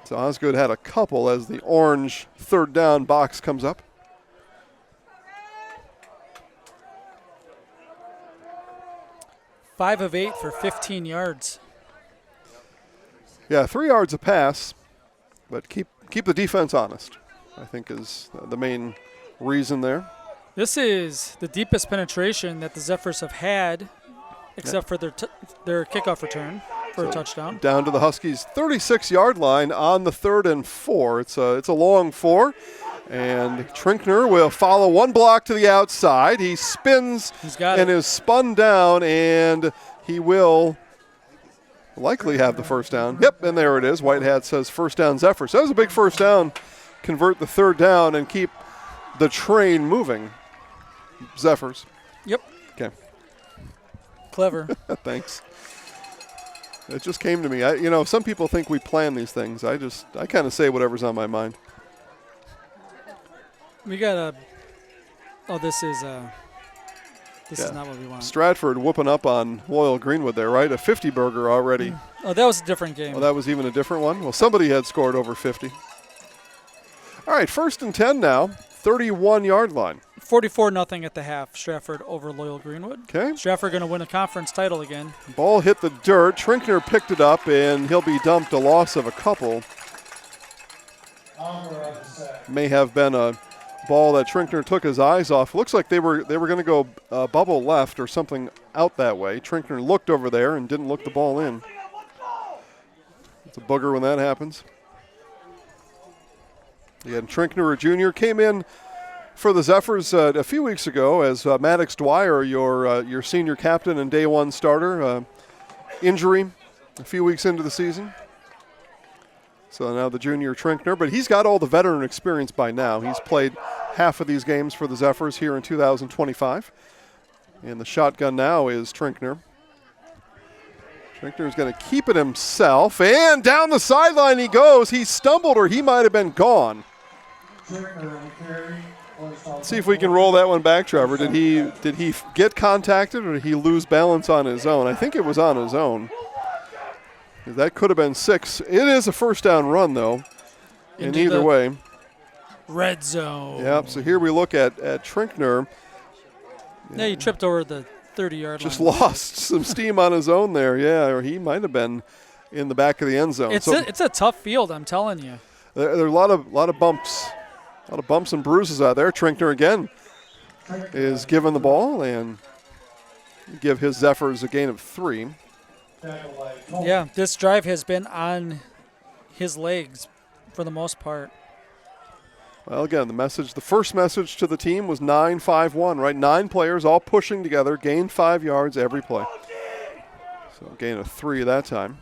So Osgood had a couple as the orange 3rd down box comes up. Five of 8 for 15 yards. Yeah, 3 yards a pass, but keep the defense honest, I think is the main reason there. This is the deepest penetration that the Zephyrs have had, except for their kickoff return for a touchdown. Down to the Huskies' 36-yard line on the 3rd and 4. It's a long 4, and Trinkner will follow one block to the outside. He spins and is spun down, and he will likely have the first down. Yep, and there it is. White hat says first down Zephyrs. So that was a big first down. Convert the 3rd down and keep the train moving. Zephyrs. Yep. Okay. Clever. Thanks. It just came to me. Some people think we plan these things. I kind of say whatever's on my mind. We got a. Oh, this is not what we want. Stratford whooping up on Loyal Greenwood there, right? A 50 burger already. Oh, that was a different game. Oh, that was even a different one? Well, somebody had scored over 50. All right, 1st and 10 now. 31-yard line. 44-0 at the half. Stratford over Loyal Greenwood. Okay. Stratford going to win a conference title again. Ball hit the dirt. Trinkner picked it up, and he'll be dumped a loss of a couple. May have been a ball that Trinkner took his eyes off. Looks like they were going to go bubble left or something out that way. Trinkner looked over there and didn't look the ball in. It's a booger when that happens. Again, Trinkner Jr. came in for the Zephyrs a few weeks ago as Maddox Dwyer, your senior captain and day one starter, injury a few weeks into the season. So now the junior Trinkner, but he's got all the veteran experience by now. He's played half of these games for the Zephyrs here in 2025. And the shotgun now is Trinkner. Trinkner is going to keep it himself, and down the sideline he goes. He stumbled, or he might have been gone. Let's see if we can roll that one back, Trevor. Did he get contacted, or did he lose balance on his own? I think it was on his own. That could have been 6. It is a first down run, though, in either way. Red zone. Yep, so here we look at Trinkner. Yeah, he tripped over the 30-yard line. Just lost some steam on his own there, yeah, or he might have been in the back of the end zone. It's a tough field, I'm telling you. There are a lot of bumps. A lot of bumps and bruises out there. Trinkner again is given the ball and give his Zephyrs a gain of 3. Yeah, this drive has been on his legs for the most part. Well, again, the first message to the team was 9-5-1, right? 9 players all pushing together, gain 5 yards every play. So gain of 3 that time.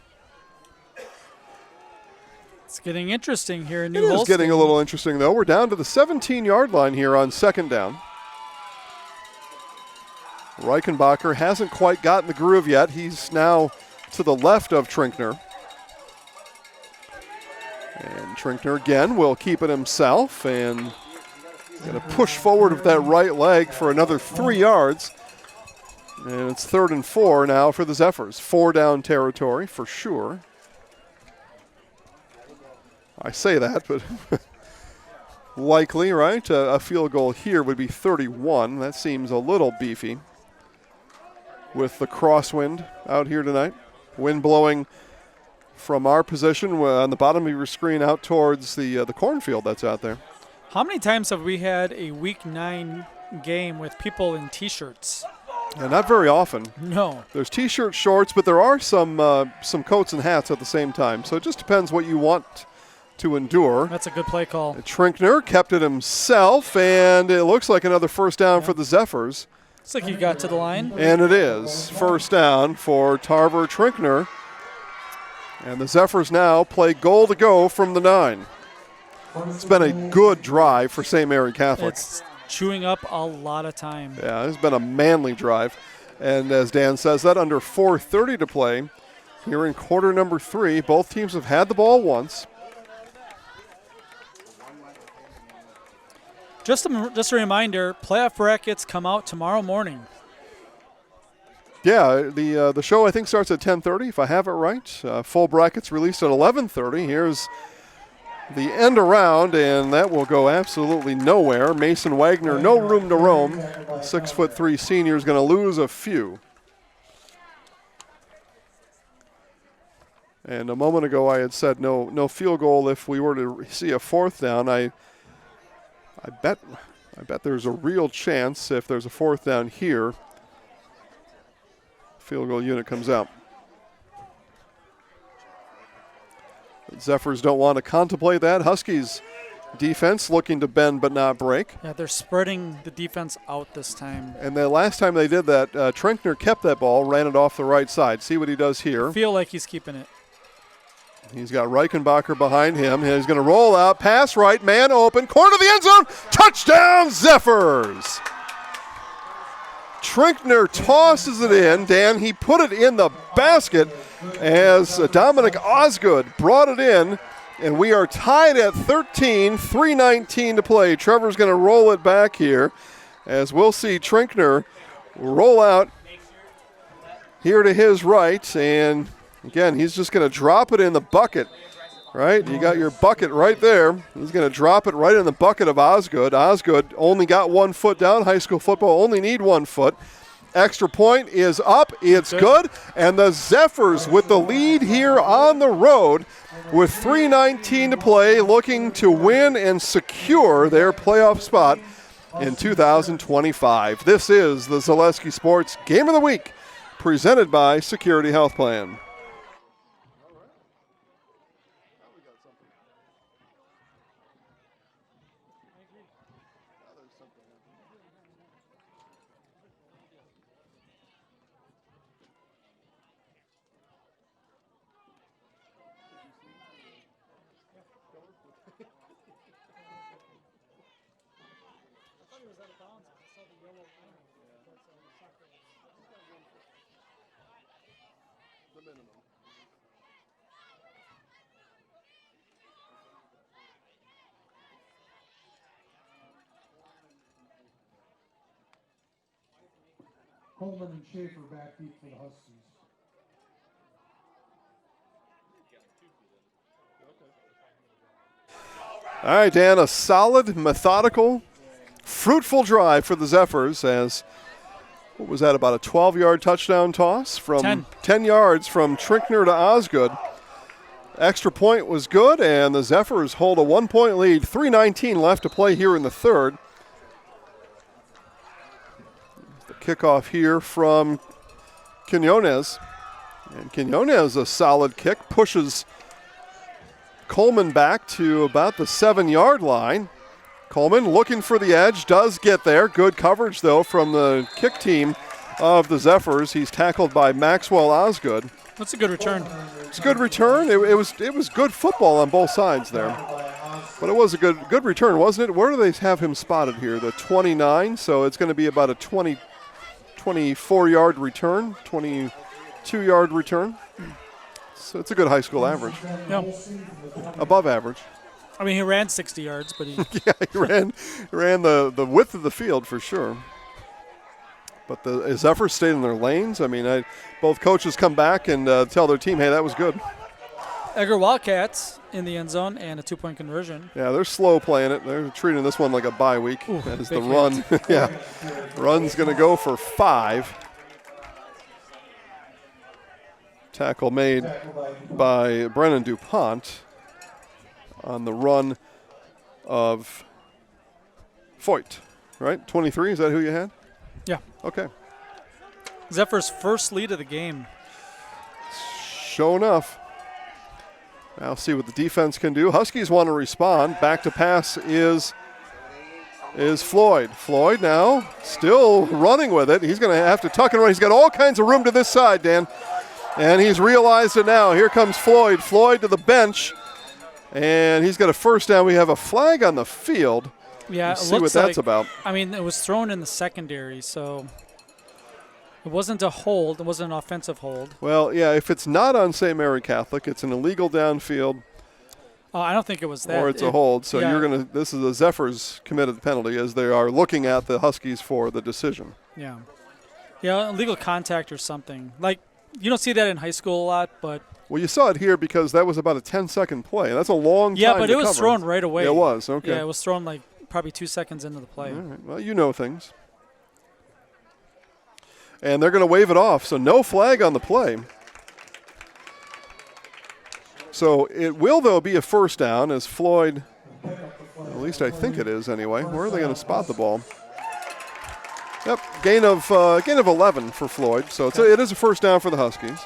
It's getting interesting here in New It is Holstein. getting a little interesting, though. We're down to the 17-yard line here on second down. Reichenbacher hasn't quite gotten the groove yet. He's now to the left of Trinkner. And Trinkner again will keep it himself and going to push forward with that right leg for another 3 yards. And it's 3rd and 4 now for the Zephyrs. 4 down territory for sure. I say that, but likely, right? A field goal here would be 31. That seems a little beefy with the crosswind out here tonight. Wind blowing from our position on the bottom of your screen out towards the cornfield that's out there. How many times have we had a Week 9 game with people in T-shirts? Yeah, not very often. No. There's T-shirt, shorts, but there are some coats and hats at the same time. So it just depends what you want to endure. That's a good play call. Trinkner kept it himself, and it looks like another first down for the Zephyrs. Looks like he got to the line. And it is first down for Tarver Trinkner. And the Zephyrs now play goal to go from the 9. It's been a good drive for St. Mary Catholic. It's chewing up a lot of time. Yeah, it's been a manly drive. And as Dan says, that under 4:30 to play here in quarter number 3. Both teams have had the ball once. Just a reminder, playoff brackets come out tomorrow morning. Yeah, the show I think starts at 10:30 if I have it right. Full brackets released at 11:30. Here's the end around, and that will go absolutely nowhere. Mason Wagner, no room to roam. 6'3" senior is going to lose a few. And a moment ago I had said no field goal if we were to see a 4th down. I bet there's a real chance if there's a 4th down here, field goal unit comes out. The Zephyrs don't want to contemplate that. Huskies defense looking to bend but not break. Yeah, they're spreading the defense out this time. And the last time they did that, Trinkner kept that ball, ran it off the right side. See what he does here. I feel like he's keeping it. He's got Reichenbacher behind him. He's going to roll out, pass right, man open, corner of the end zone, touchdown Zephyrs! Trinkner tosses it in. Dan, he put it in the basket as Dominic Osgood brought it in, and we are tied at 13, 3:19 to play. Trevor's going to roll it back here as we'll see Trinkner roll out here to his right, and again, he's just going to drop it in the bucket, right? You got your bucket right there. He's going to drop it right in the bucket of Osgood. Osgood only got 1 foot down. High school football only need 1 foot. Extra point is up. It's good. And the Zephyrs with the lead here on the road with 3:19 to play, looking to win and secure their playoff spot in 2025. This is the Zaleski Sports Game of the Week, presented by Security Health Plan. Coleman and Schaefer back deep for the Huskies. All right, Dan, a solid, methodical, fruitful drive for the Zephyrs as, what was that, about a 12-yard touchdown toss from 10 yards from Trinkner to Osgood. Extra point was good, and the Zephyrs hold a 1-point lead. 3:19 left to play here in the third. The kickoff here from Quinones. And Quinones, a solid kick, pushes Coleman back to about the 7-yard line. Coleman looking for the edge, does get there. Good coverage, though, from the kick team of the Zephyrs. He's tackled by Maxwell Osgood. That's a good return. It's a good return. It was good football on both sides there. But it was a good return, wasn't it? Where do they have him spotted here? The 29, so it's going to be about a 24-yard return, 22-yard return. So it's a good high school average. Yeah. Above average. I mean, he ran 60 yards, but he yeah, he ran the width of the field for sure. But the Zephyrs stayed in their lanes. I mean, both coaches come back and tell their team, hey, that was good. Edgar Wildcats in the end zone and a 2-point conversion. Yeah, they're slow playing it. They're treating this one like a bye week. Ooh, as big the run, yeah, run's going to go for 5. Tackle made by Brennan DuPont on the run of Foyt, right? 23, is that who you had? Yeah. Okay. Zephyr's first lead of the game. Sure enough. Now see what the defense can do. Huskies want to respond. Back to pass is Floyd. Floyd now still running with it. He's going to have to tuck and run. He's got all kinds of room to this side, Dan. And he's realized it now. Here comes Floyd. Floyd to the bench. And he's got a first down. We have a flag on the field. Yeah, Let's see what that's about. I mean, it was thrown in the secondary, so it wasn't a hold. It wasn't an offensive hold. Well, yeah, if it's not on St. Mary Catholic, it's an illegal downfield. I don't think it was that. Or it's a hold. So yeah. you're going to – this is a Zephyrs committed penalty as they are looking at the Huskies for the decision. Yeah. Yeah, illegal contact or something. Like, you don't see that in high school a lot, but – well, you saw it here because that was about a 10-second play. That's a long time to cover. Yeah, but it was thrown right away. Yeah, it was. Okay. Yeah, it was thrown like probably 2 seconds into the play. All right. Well, you know things. And they're going to wave it off, so no flag on the play. So it will, though, be a first down as Floyd, at least I think it is anyway. Where are they going to spot the ball? Yep, gain of 11 for Floyd. So it is a first down for the Huskies.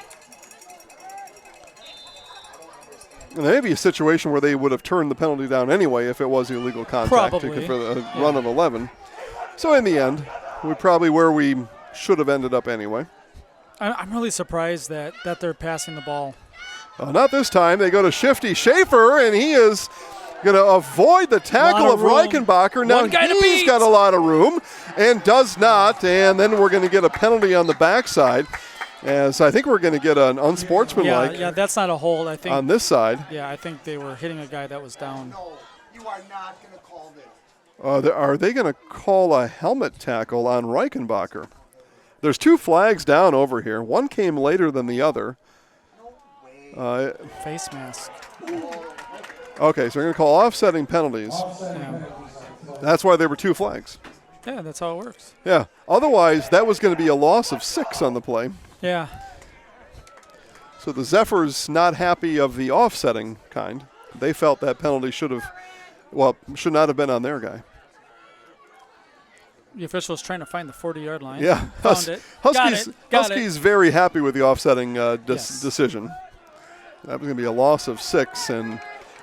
And there may be a situation where they would have turned the penalty down anyway if it was illegal contact Probably. for a run of 11. So in the end, we're probably where we should have ended up anyway. I'm really surprised that they're passing the ball. Not this time. They go to Shifty Schaefer, and he is going to avoid the tackle of Reichenbacher. Now he's got a lot of room and does not, and then we're going to get a penalty on the backside. As I think we're going to get an unsportsmanlike. Yeah, that's not a hold. I think on this side. Yeah, I think they were hitting a guy that was down. No, you are not going to call this. Are they going to call a helmet tackle on Reichenbacher? There's 2 flags down over here. One came later than the other. Face mask. Okay, so we're going to call offsetting penalties. Yeah. That's why there were 2 flags. Yeah, that's how it works. Yeah. Otherwise, that was going to be a loss of 6 on the play. Yeah. So the Zephyrs not happy of the offsetting kind. They felt that penalty should not have been on their guy. The official's trying to find the 40-yard line. Yeah. Found it. Huskies very happy with the offsetting decision. That was going to be a loss of 6. And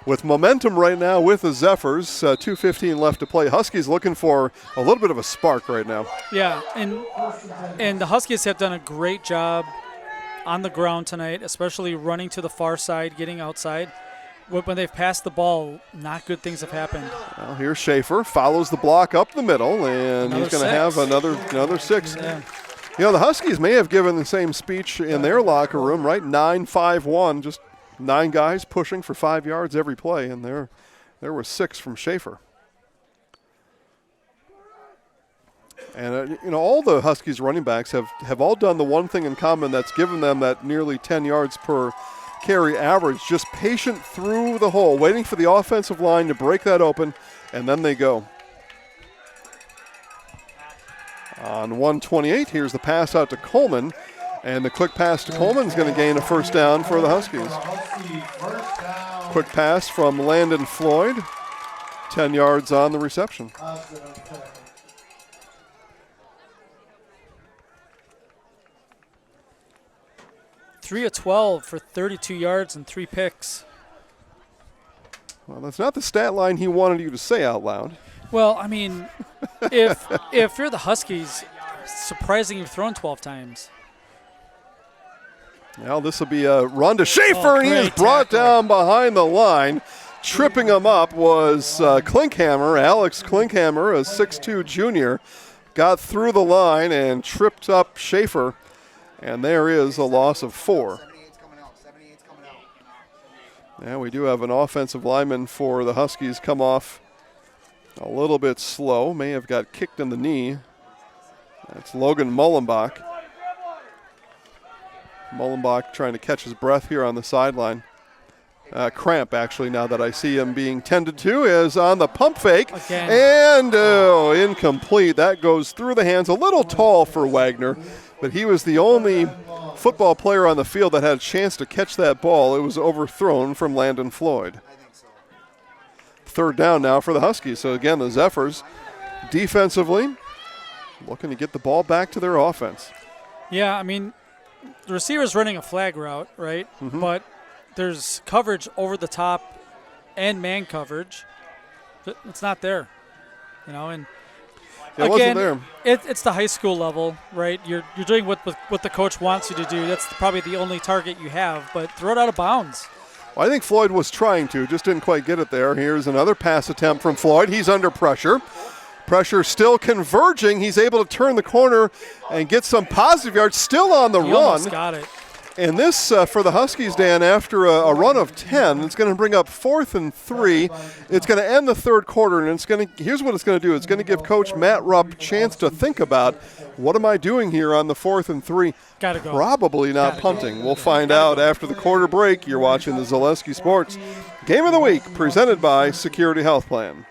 with momentum right now with the Zephyrs, 2:15 left to play. Huskies looking for a little bit of a spark right now. Yeah, and the Huskies have done a great job on the ground tonight, especially running to the far side, getting outside. When they've passed the ball, not good things have happened. Well, here's Schaefer, follows the block up the middle, and he's going to have another 6. Yeah. You know, the Huskies may have given the same speech in their locker room, right? 9-5-1, just 9 guys pushing for 5 yards every play, and there were 6 from Schaefer. And, all the Huskies running backs have all done the one thing in common that's given them that nearly 10 yards per carry average, just patient through the hole, waiting for the offensive line to break that open, and then they go. On 128, here's the pass out to Coleman, and the quick pass to Coleman is going to gain a first down for the Huskies. Quick pass from Landon Floyd, 10 yards on the reception. 3 of 12 for 32 yards and 3 picks. Well, that's not the stat line he wanted you to say out loud. Well, I mean, if you're the Huskies, surprising you've thrown 12 times. Now this will be a run to Schaefer, and he is brought down behind the line. Tripping him up was Klinkhammer, Alex Klinkhammer, a 6'2 junior. Got through the line and tripped up Schaefer, and there is a loss of 4. 78's coming out. 78's coming out. Yeah, we do have an offensive lineman for the Huskies come off a little bit slow. May have got kicked in the knee. That's Logan Mullenbach. Mullenbach trying to catch his breath here on the sideline. Cramp, actually, now that I see him being tended to, is on the pump fake. Again. And incomplete. That goes through the hands. A little tall for Wagner, but he was the only football player on the field that had a chance to catch that ball. It was overthrown from Landon Floyd. Third down now for the Huskies. So, again, the Zephyrs defensively looking to get the ball back to their offense. Yeah, I mean, the receiver's running a flag route, right? Mm-hmm. But there's coverage over the top and man coverage. It's not there, and it wasn't there. It's the high school level, right? You're doing what the coach wants you to do. That's probably the only target you have, but throw it out of bounds. Well, I think Floyd was trying to, just didn't quite get it there. Here's another pass attempt from Floyd. He's under pressure. Pressure still converging. He's able to turn the corner and get some positive yards. Still on the He run. almost got it. And this, for the Huskies, Dan, after a run of 10, it's going to bring up 4th and 3. It's going to end the third quarter, and here's what it's going to do. It's going to give Coach Matt Rupp a chance to think about, what am I doing here on the 4th and 3? Gotta go. Probably not punting. We'll find out after the quarter break. You're watching the Zaleski Sports Game of the Week, presented by Security Health Plan.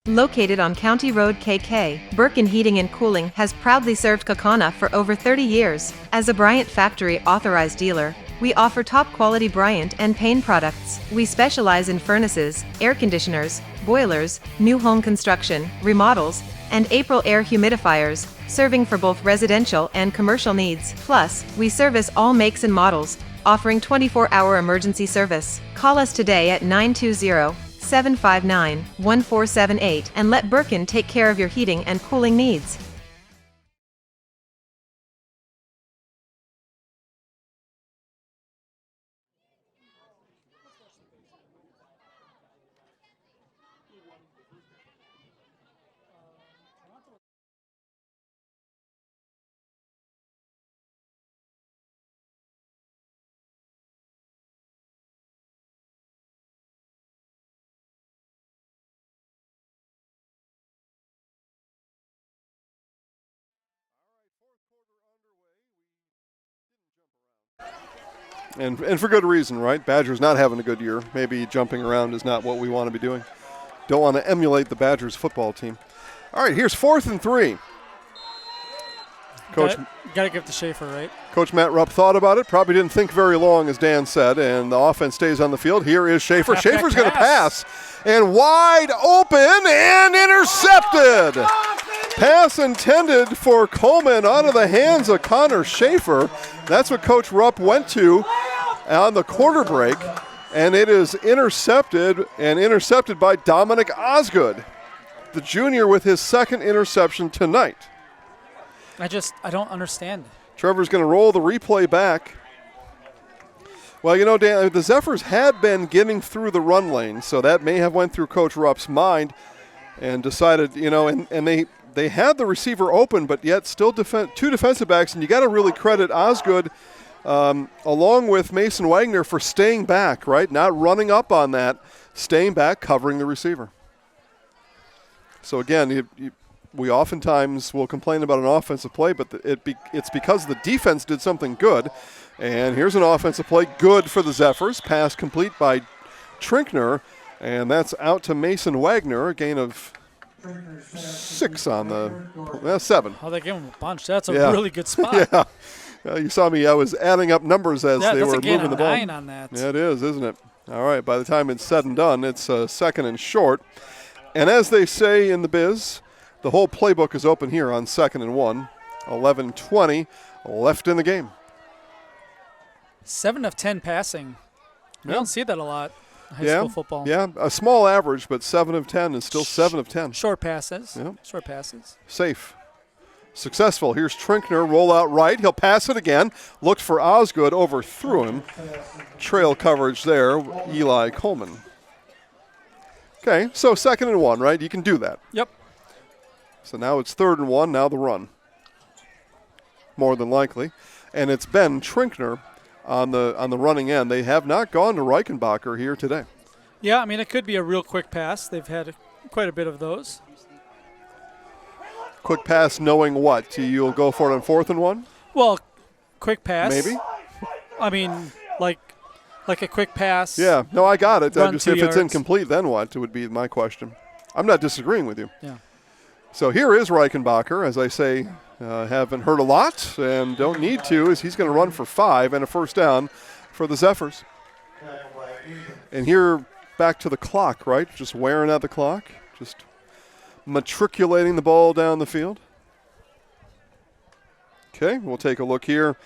Located on County Road KK, Birkin Heating and Cooling has proudly served Kaukauna for over 30 years. As a Bryant Factory authorized dealer, we offer top-quality Bryant and Payne products. We specialize in furnaces, air conditioners, boilers, new home construction, remodels, and April air humidifiers, serving for both residential and commercial needs. Plus, we service all makes and models, offering 24-hour emergency service. Call us today at 920-759-1478 and let Birkin take care of your heating and cooling needs. And for good reason, right? Badgers not having a good year. Maybe jumping around is not what we want to be doing. Don't want to emulate the Badgers football team. All right, here's 4th and 3. Coach, Got to give it to Schaefer, right? Coach Matt Rupp thought about it, probably didn't think very long, as Dan said, and the offense stays on the field. Here is Schaefer. Halfback Schaefer's going to pass. pass, and wide open and intercepted. Pass intended for Coleman out of the hands of Connor Schaefer. That's what Coach Rupp went to on the quarter break, and it is intercepted, and intercepted by Dominic Osgood, the junior, with his 2nd interception tonight. I don't understand. Trevor's going to roll the replay back. Well, you know, Dan, the Zephyrs had been getting through the run lane, so that may have went through Coach Rupp's mind and decided, you know, and they had the receiver open, but yet still 2 defensive backs, and you got to really credit Osgood along with Mason Wagner for staying back, right? Not running up on that, staying back, covering the receiver. So again, we oftentimes will complain about an offensive play, but it's because the defense did something good. And here's an offensive play, good for the Zephyrs. Pass complete by Trinkner, and that's out to Mason Wagner, a gain of 6 on the 7. Oh, they gave him a bunch. That's a really good spot. Yeah. You saw me. I was adding up numbers as they were moving the ball. 9 on that. Yeah, it is, isn't it? All right, by the time it's said and done, it's 2nd and short. And as they say in the biz, the whole playbook is open here on 2nd and 1. 11:20 left in the game. 7 of 10 passing. You don't see that a lot in high school football. Yeah, a small average, but 7 of 10 is still 7 of 10. Short passes. Yep. Short passes. Safe. Successful. Here's Trinkner, roll out right. He'll pass it again. Looked for Osgood, overthrew him. Trail coverage there, Eli Coleman. Okay, so 2nd and 1, right? You can do that. Yep. So now it's 3rd and 1, now the run. More than likely. And it's Ben Trinkner on the running end. They have not gone to Reichenbacher here today. Yeah, I mean, it could be a real quick pass. They've had quite a bit of those. Quick pass knowing what? You'll go for it on 4th and 1? Well, quick pass. Maybe. I mean, like a quick pass. Yeah, no, I got it. Run Just 2 if it's yards. incomplete, then what? It would be my question. I'm not disagreeing with you. Yeah. So here is Reichenbacher, as I say, haven't heard a lot and don't need to, as he's going to run for 5 and a 1st down for the Zephyrs. And here, back to the clock, right? Just wearing at the clock, just matriculating the ball down the field. Okay, we'll take a look here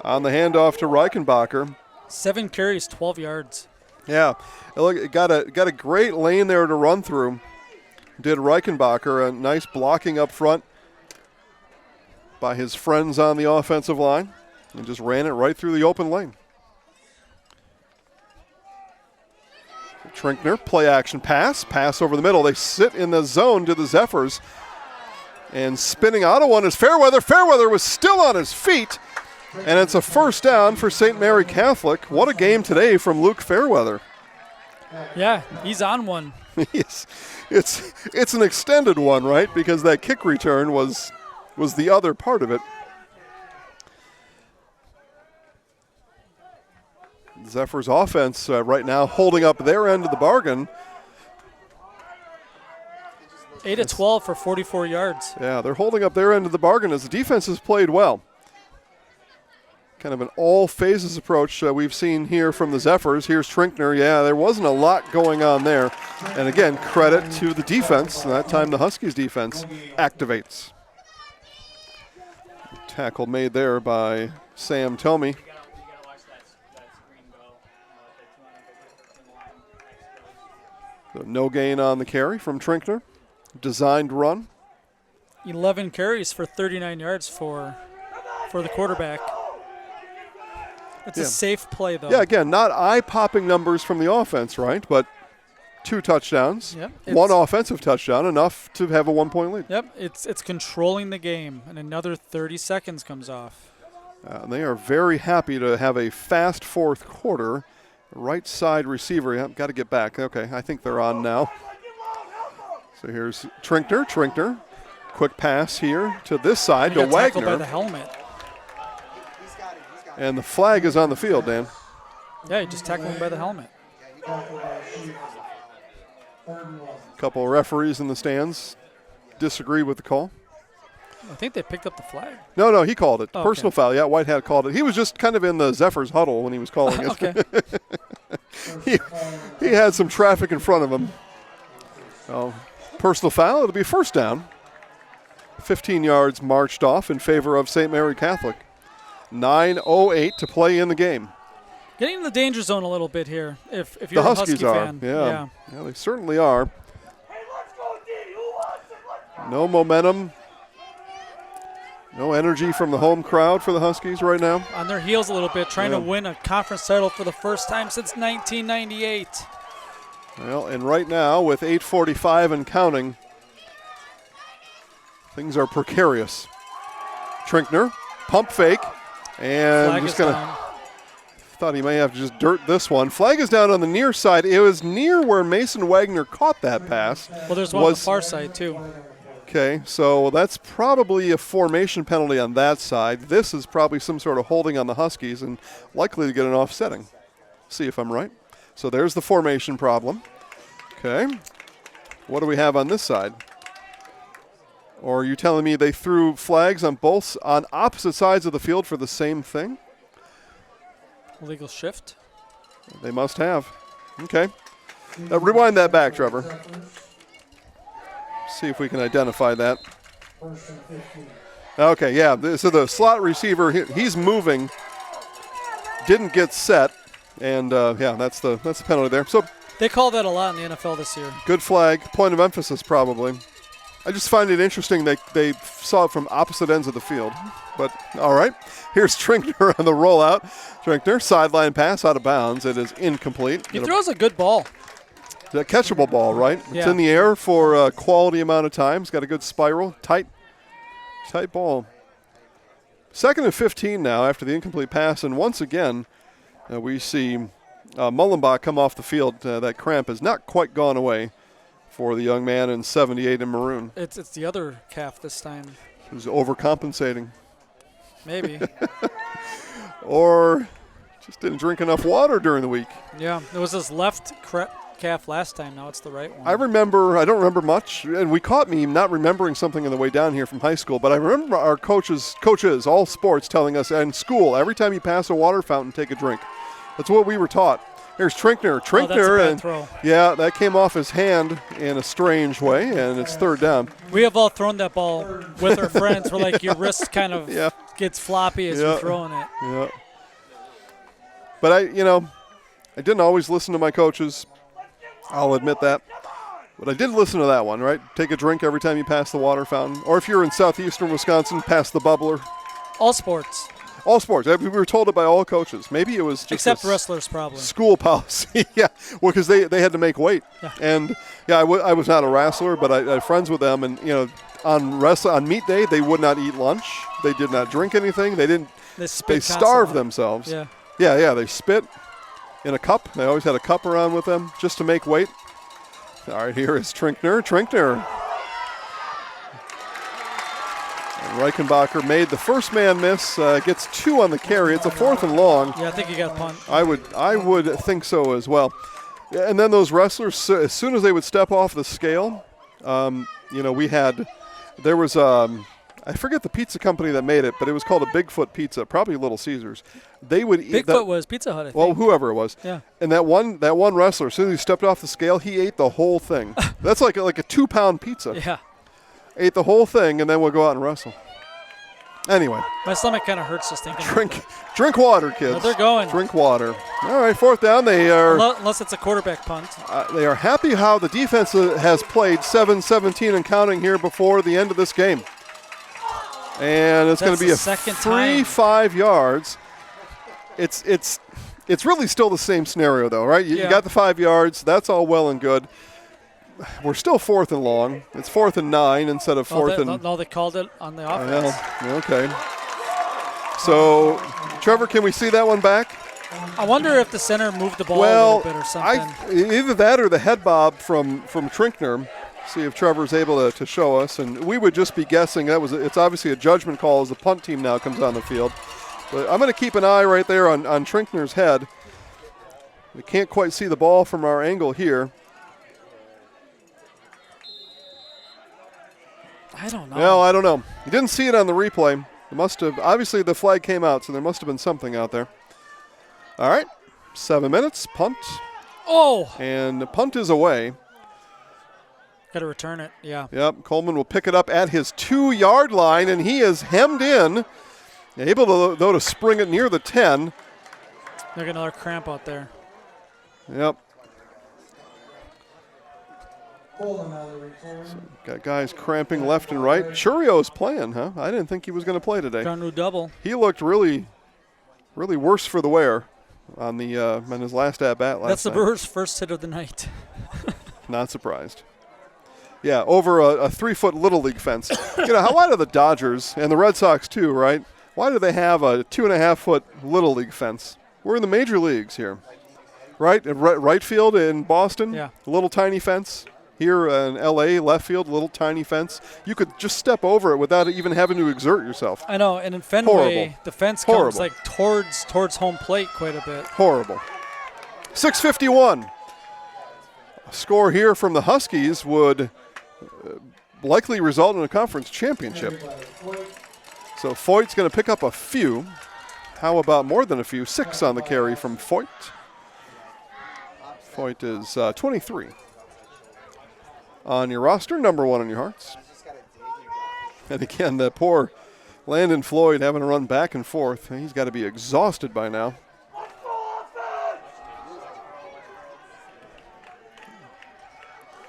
on the handoff to Reichenbacher. 7 carries, 12 yards. Yeah, look, got a great lane there to run through. Did Reichenbacher, a nice blocking up front by his friends on the offensive line, and just ran it right through the open lane. Trinkner, play action pass over the middle. They sit in the zone to the Zephyrs, and spinning out of one is Fairweather. Fairweather was still on his feet, and it's a 1st down for St. Mary Catholic. What a game today from Luke Fairweather. Yeah, he's on one. Yes, it's an extended one, right? Because that kick return was the other part of it. Zephyrs offense right now holding up their end of the bargain. 8 of 12 for 44 yards. Yeah, they're holding up their end of the bargain as the defense has played well. Kind of an all phases approach we've seen here from the Zephyrs. Here's Trinkner. Yeah, there wasn't a lot going on there. And again, credit to the defense. And that time the Huskies defense activates. Tackle made there by Sam Tomey. So no gain on the carry from Trinkner. Designed run. 11 carries for 39 yards for the quarterback. It's a safe play, though. Yeah, again, not eye-popping numbers from the offense, right? But 2 touchdowns, Yep, 1 offensive touchdown, enough to have a 1-point lead. Yep, it's controlling the game, and another 30 seconds comes off. They are very happy to have a fast 4th quarter. Right side receiver, yep, got to get back. Okay, I think they're on now. So here's Trinkner. Trinkner, quick pass here to this side He to got tackled by Wagner. the helmet. And the flag is on the field, Dan. Yeah, he just tackled him by the helmet. Couple of referees in the stands disagree with the call. I think they picked up the flag. No, he called it. Oh, Personal okay. foul. Yeah, Whitehead called it. He was just kind of in the Zephyrs huddle when he was calling it. Okay. he had some traffic in front of him. Oh, personal foul. It'll be first down. 15 yards marched off in favor of St. Mary Catholic. 9:08 to play in the game. Getting in the danger zone a little bit here. If you're The a Huskies Husky are. fan. Yeah, they certainly are. No momentum. No energy from the home crowd for the Huskies right now. On their heels a little bit, trying Yeah. to win a conference title for the first time since 1998. Well, and right now, with 8:45 and counting, things are precarious. Trinkner, pump fake, and Flag just is going to, down. thought he may have to just dirt this one. Flag is down on the near side. It was near where Mason Wagner caught that pass. Well, there's one on the far side, too. Okay, so that's probably a formation penalty on that side. This is probably some sort of holding on the Huskies and likely to get an offsetting. See if I'm right. So there's the formation problem. Okay. What do we have on this side? Or are you telling me they threw flags on opposite sides of the field for the same thing? Illegal shift. They must have. Okay. Rewind that back, Trevor. See if we can identify that. Okay, yeah. So the slot receiver, he's moving, didn't get set, and yeah, that's the penalty there. So They call that a lot in the NFL this year. good flag, point of emphasis probably. I just find it interesting that they saw it from opposite ends of the field. But all right, here's Trinkner on the rollout. Trinkner, sideline pass out of bounds. It is incomplete. He throws a good ball. It's a catchable ball, right? It's Yeah. in the air for a quality amount of time. It's got a good spiral, tight ball. 2nd and 15 now after the incomplete pass, and once again we see Mullenbach come off the field. That cramp has not quite gone away for the young man in 78 in maroon. It's the other calf this time. Who's overcompensating. Maybe. Or just didn't drink enough water during the week. Yeah, it was his left calf last time. Now it's the right one. I don't remember much, and we caught me not remembering something on the way down here from high school, but I remember our coaches, all sports, telling us in school, every time you pass a water fountain, take a drink. That's what we were taught. Here's Trinkner. That's a bad throw. Yeah, that came off his hand in a strange way, and it's third down. We have all thrown that ball with our friends where, like, your wrist kind of Yeah. gets floppy as you're throwing it. Yeah. But I didn't always listen to my coaches. I'll admit that. But I did listen to that one, right? Take a drink every time you pass the water fountain. Or if you're in southeastern Wisconsin, pass the bubbler. All sports. All sports. We were told it by all coaches. Maybe it was just Except a wrestlers, probably. school policy. Yeah, well, because they had to make weight. Yeah. And, yeah, I was not a wrestler, but I had friends with them. And, on meet day, they would not eat lunch. They did not drink anything. They They starved themselves. Yeah. Yeah, they spit in a cup. They always had a cup around with them just to make weight. All right, here is Trinkner. And Reichenbacher made the first man miss, gets 2 on the carry. It's a 4th and long. Yeah, I think he got punt. I would think so as well. Yeah, and then those wrestlers, as soon as they would step off the scale, there was I forget the pizza company that made it, but it was called a Bigfoot pizza, probably Little Caesars. They would eat Bigfoot was Pizza Hut, I think. Well, whoever it was. Yeah. And that one wrestler, as soon as he stepped off the scale, he ate the whole thing. That's like a 2-pound pizza. Yeah. Ate the whole thing, and then we'll go out and wrestle. Anyway. My stomach kind of hurts just thinking. Drink water, kids. No, they're going. Drink water. All right, 4th down. They are. Unless it's a quarterback punt. They are happy how the defense has played 7-17 and counting here before the end of this game. And it's going to be a free 5 yards. It's really still the same scenario, though, right? You got the 5 yards. That's all well and good. We're still 4th and long. It's 4th and 9 instead of 4th and. No, they called it on the offense. Well, okay. So, Trevor, can we see that one back? I wonder if the center moved the ball a little bit or something. Either that or the head bob from Trinkner. See if Trevor's able to show us, and we would just be guessing. It's obviously a judgment call as the punt team now comes on the field. But I'm going to keep an eye right there on Trinkner's head. We can't quite see the ball from our angle here. I don't know. No, I don't know. You didn't see it on the replay. It must have. Obviously, the flag came out, so there must have been something out there. All right, 7 minutes, punt. Oh! And the punt is away. Got to return it, yeah. Yep, Coleman will pick it up at his 2-yard line, and he is hemmed in. Able, to, though, to spring it near the 10. They're getting another cramp out there. Yep. return. So got guys cramping left and right. Churio's playing, huh? I didn't think he was going to play today. Got a new double. He looked really worse for the wear on the on his last at-bat last That's the night. Brewers' first hit of the night. Not surprised. Yeah, over a 3-foot Little League fence. Why do the Dodgers and the Red Sox too, right? Why do they have a 2.5-foot Little League fence? We're in the major leagues here, right? Right field in Boston, Yeah. a little tiny fence. Here in L.A., left field, little tiny fence. You could just step over it without even having to exert yourself. I know, and in Fenway, Horrible. the fence Horrible. comes like towards home plate quite a bit. Horrible. 6:51. A score here from the Huskies would likely result in a conference championship. So Foyt's going to pick up a few. How about more than a few? 6 on the carry from Foyt. Foyt is 23 on your roster, number 1 on your hearts. And again, the poor Landon Floyd having to run back and forth. He's got to be exhausted by now.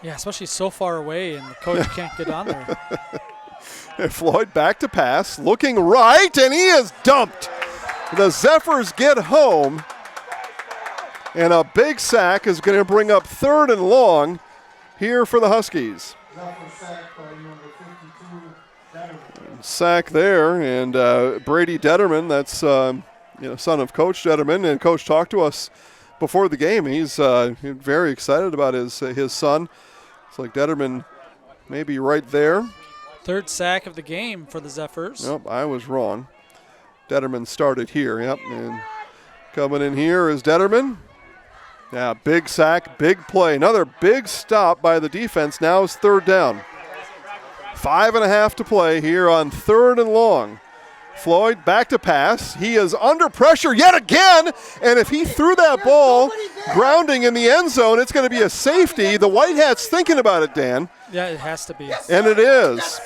Yeah, especially so far away, and the coach can't get on there. And Floyd back to pass, looking right, and he is dumped. The Zephyrs get home, and a big sack is going to bring up 3rd and long here for the Huskies. Sack there, and Brady Detterman, that's son of Coach Detterman, and Coach talked to us before the game. He's very excited about his son. It's like Detterman maybe right there. 3rd sack of the game for the Zephyrs. Nope, I was wrong. Detterman started here, yep. And coming in here is Detterman. Yeah, big sack, big play. Another big stop by the defense. Now it's 3rd down. 5.5 to play here on 3rd and long. Floyd back to pass. He is under pressure yet again. And if he threw that ball grounding in the end zone, it's going to be a safety. The White Hats thinking about it, Dan. Yeah, it has to be. And it is.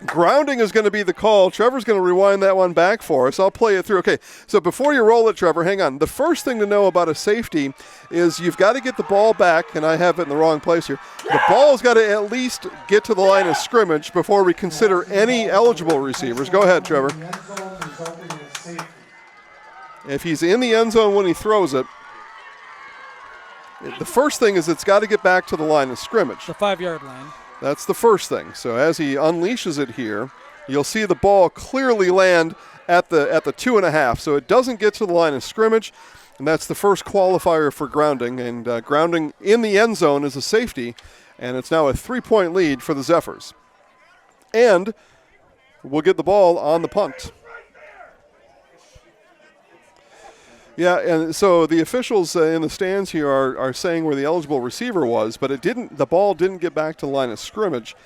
Grounding is going to be the call. Trevor's going to rewind that one back for us. I'll play it through. Okay, so before you roll it, Trevor, hang on. The first thing to know about a safety is you've got to get the ball back, and I have it in the wrong place here. The ball's got to at least get to the line of scrimmage before we consider any eligible receivers. Go ahead, Trevor. If he's in the end zone when he throws it, the first thing is it's got to get back to the line of scrimmage. The 5-yard line. That's the first thing. So as he unleashes it here, you'll see the ball clearly land at the 2.5. So it doesn't get to the line of scrimmage, and that's the first qualifier for grounding. And grounding in the end zone is a safety, and it's now a 3-point lead for the Zephyrs. And we'll get the ball on the punt. Yeah, and so the officials in the stands here are saying where the eligible receiver was, but the ball didn't get back to the line of scrimmage.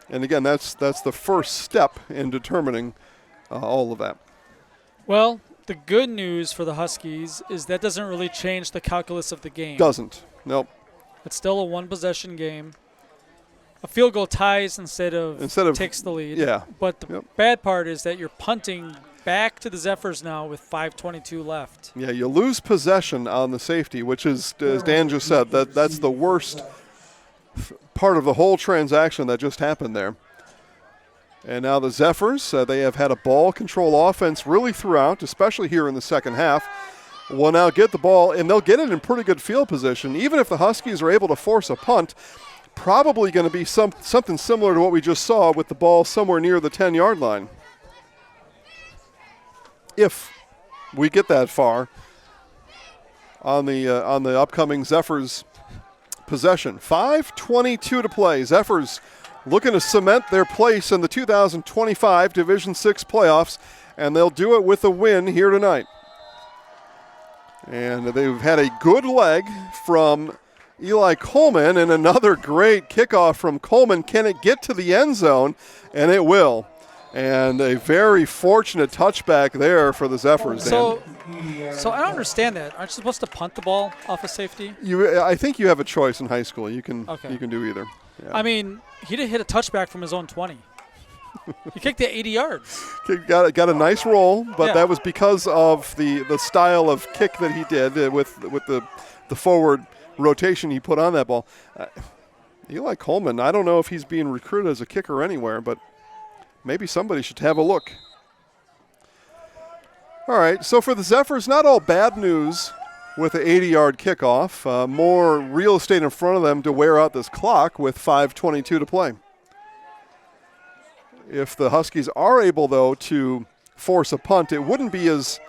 And again, that's the first step in determining all of that. Well, the good news for the Huskies is that doesn't really change the calculus of the game. Doesn't. Nope. It's still a 1-possession game. A field goal ties instead of takes the lead. Yeah. But the bad part is that you're punting back to the Zephyrs now with 5:22 left. Yeah, you lose possession on the safety, which is, as Dan just said, that's the worst part of the whole transaction that just happened there. And now the Zephyrs, they have had a ball control offense really throughout, especially here in the second half. Will now get the ball, and they'll get it in pretty good field position. Even if the Huskies are able to force a punt, probably going to be something similar to what we just saw with the ball somewhere near the 10-yard line. If we get that far on the upcoming Zephyrs possession. 5:22 to play. Zephyrs looking to cement their place in the 2025 Division VI playoffs, and they'll do it with a win here tonight. And they've had a good leg from Eli Coleman, and another great kickoff from Coleman. Can it get to the end zone? And it will. And a very fortunate touchback there for the Zephyrs. So I don't understand that. Aren't you supposed to punt the ball off of safety? I think you have a choice in high school. You can do either. Yeah. I mean, he did hit a touchback from his own 20. He kicked it 80 yards. Got a nice roll, but Yeah. that was because of the style of kick that he did with the forward rotation he put on that ball. Eli Coleman, I don't know if he's being recruited as a kicker anywhere, but maybe somebody should have a look. All right, so for the Zephyrs, not all bad news with the 80-yard kickoff. More real estate in front of them to wear out this clock with 5:22 to play. If the Huskies are able, though, to force a punt, it wouldn't be as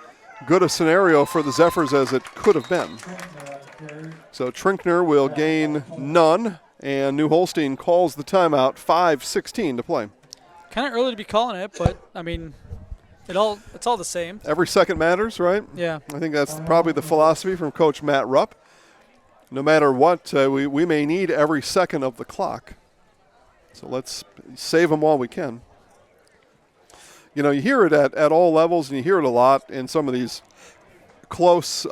good a scenario for the Zephyrs as it could have been. So Trinkner will gain none, and New Holstein calls the timeout, 5:16 to play. Kind of early to be calling it, but, I mean, it's all the same. Every second matters, right? Yeah. I think that's probably the philosophy from Coach Matt Rupp. No matter what, we may need every second of the clock. So let's save them while we can. You know, you hear it at all levels, and you hear it a lot in some of these close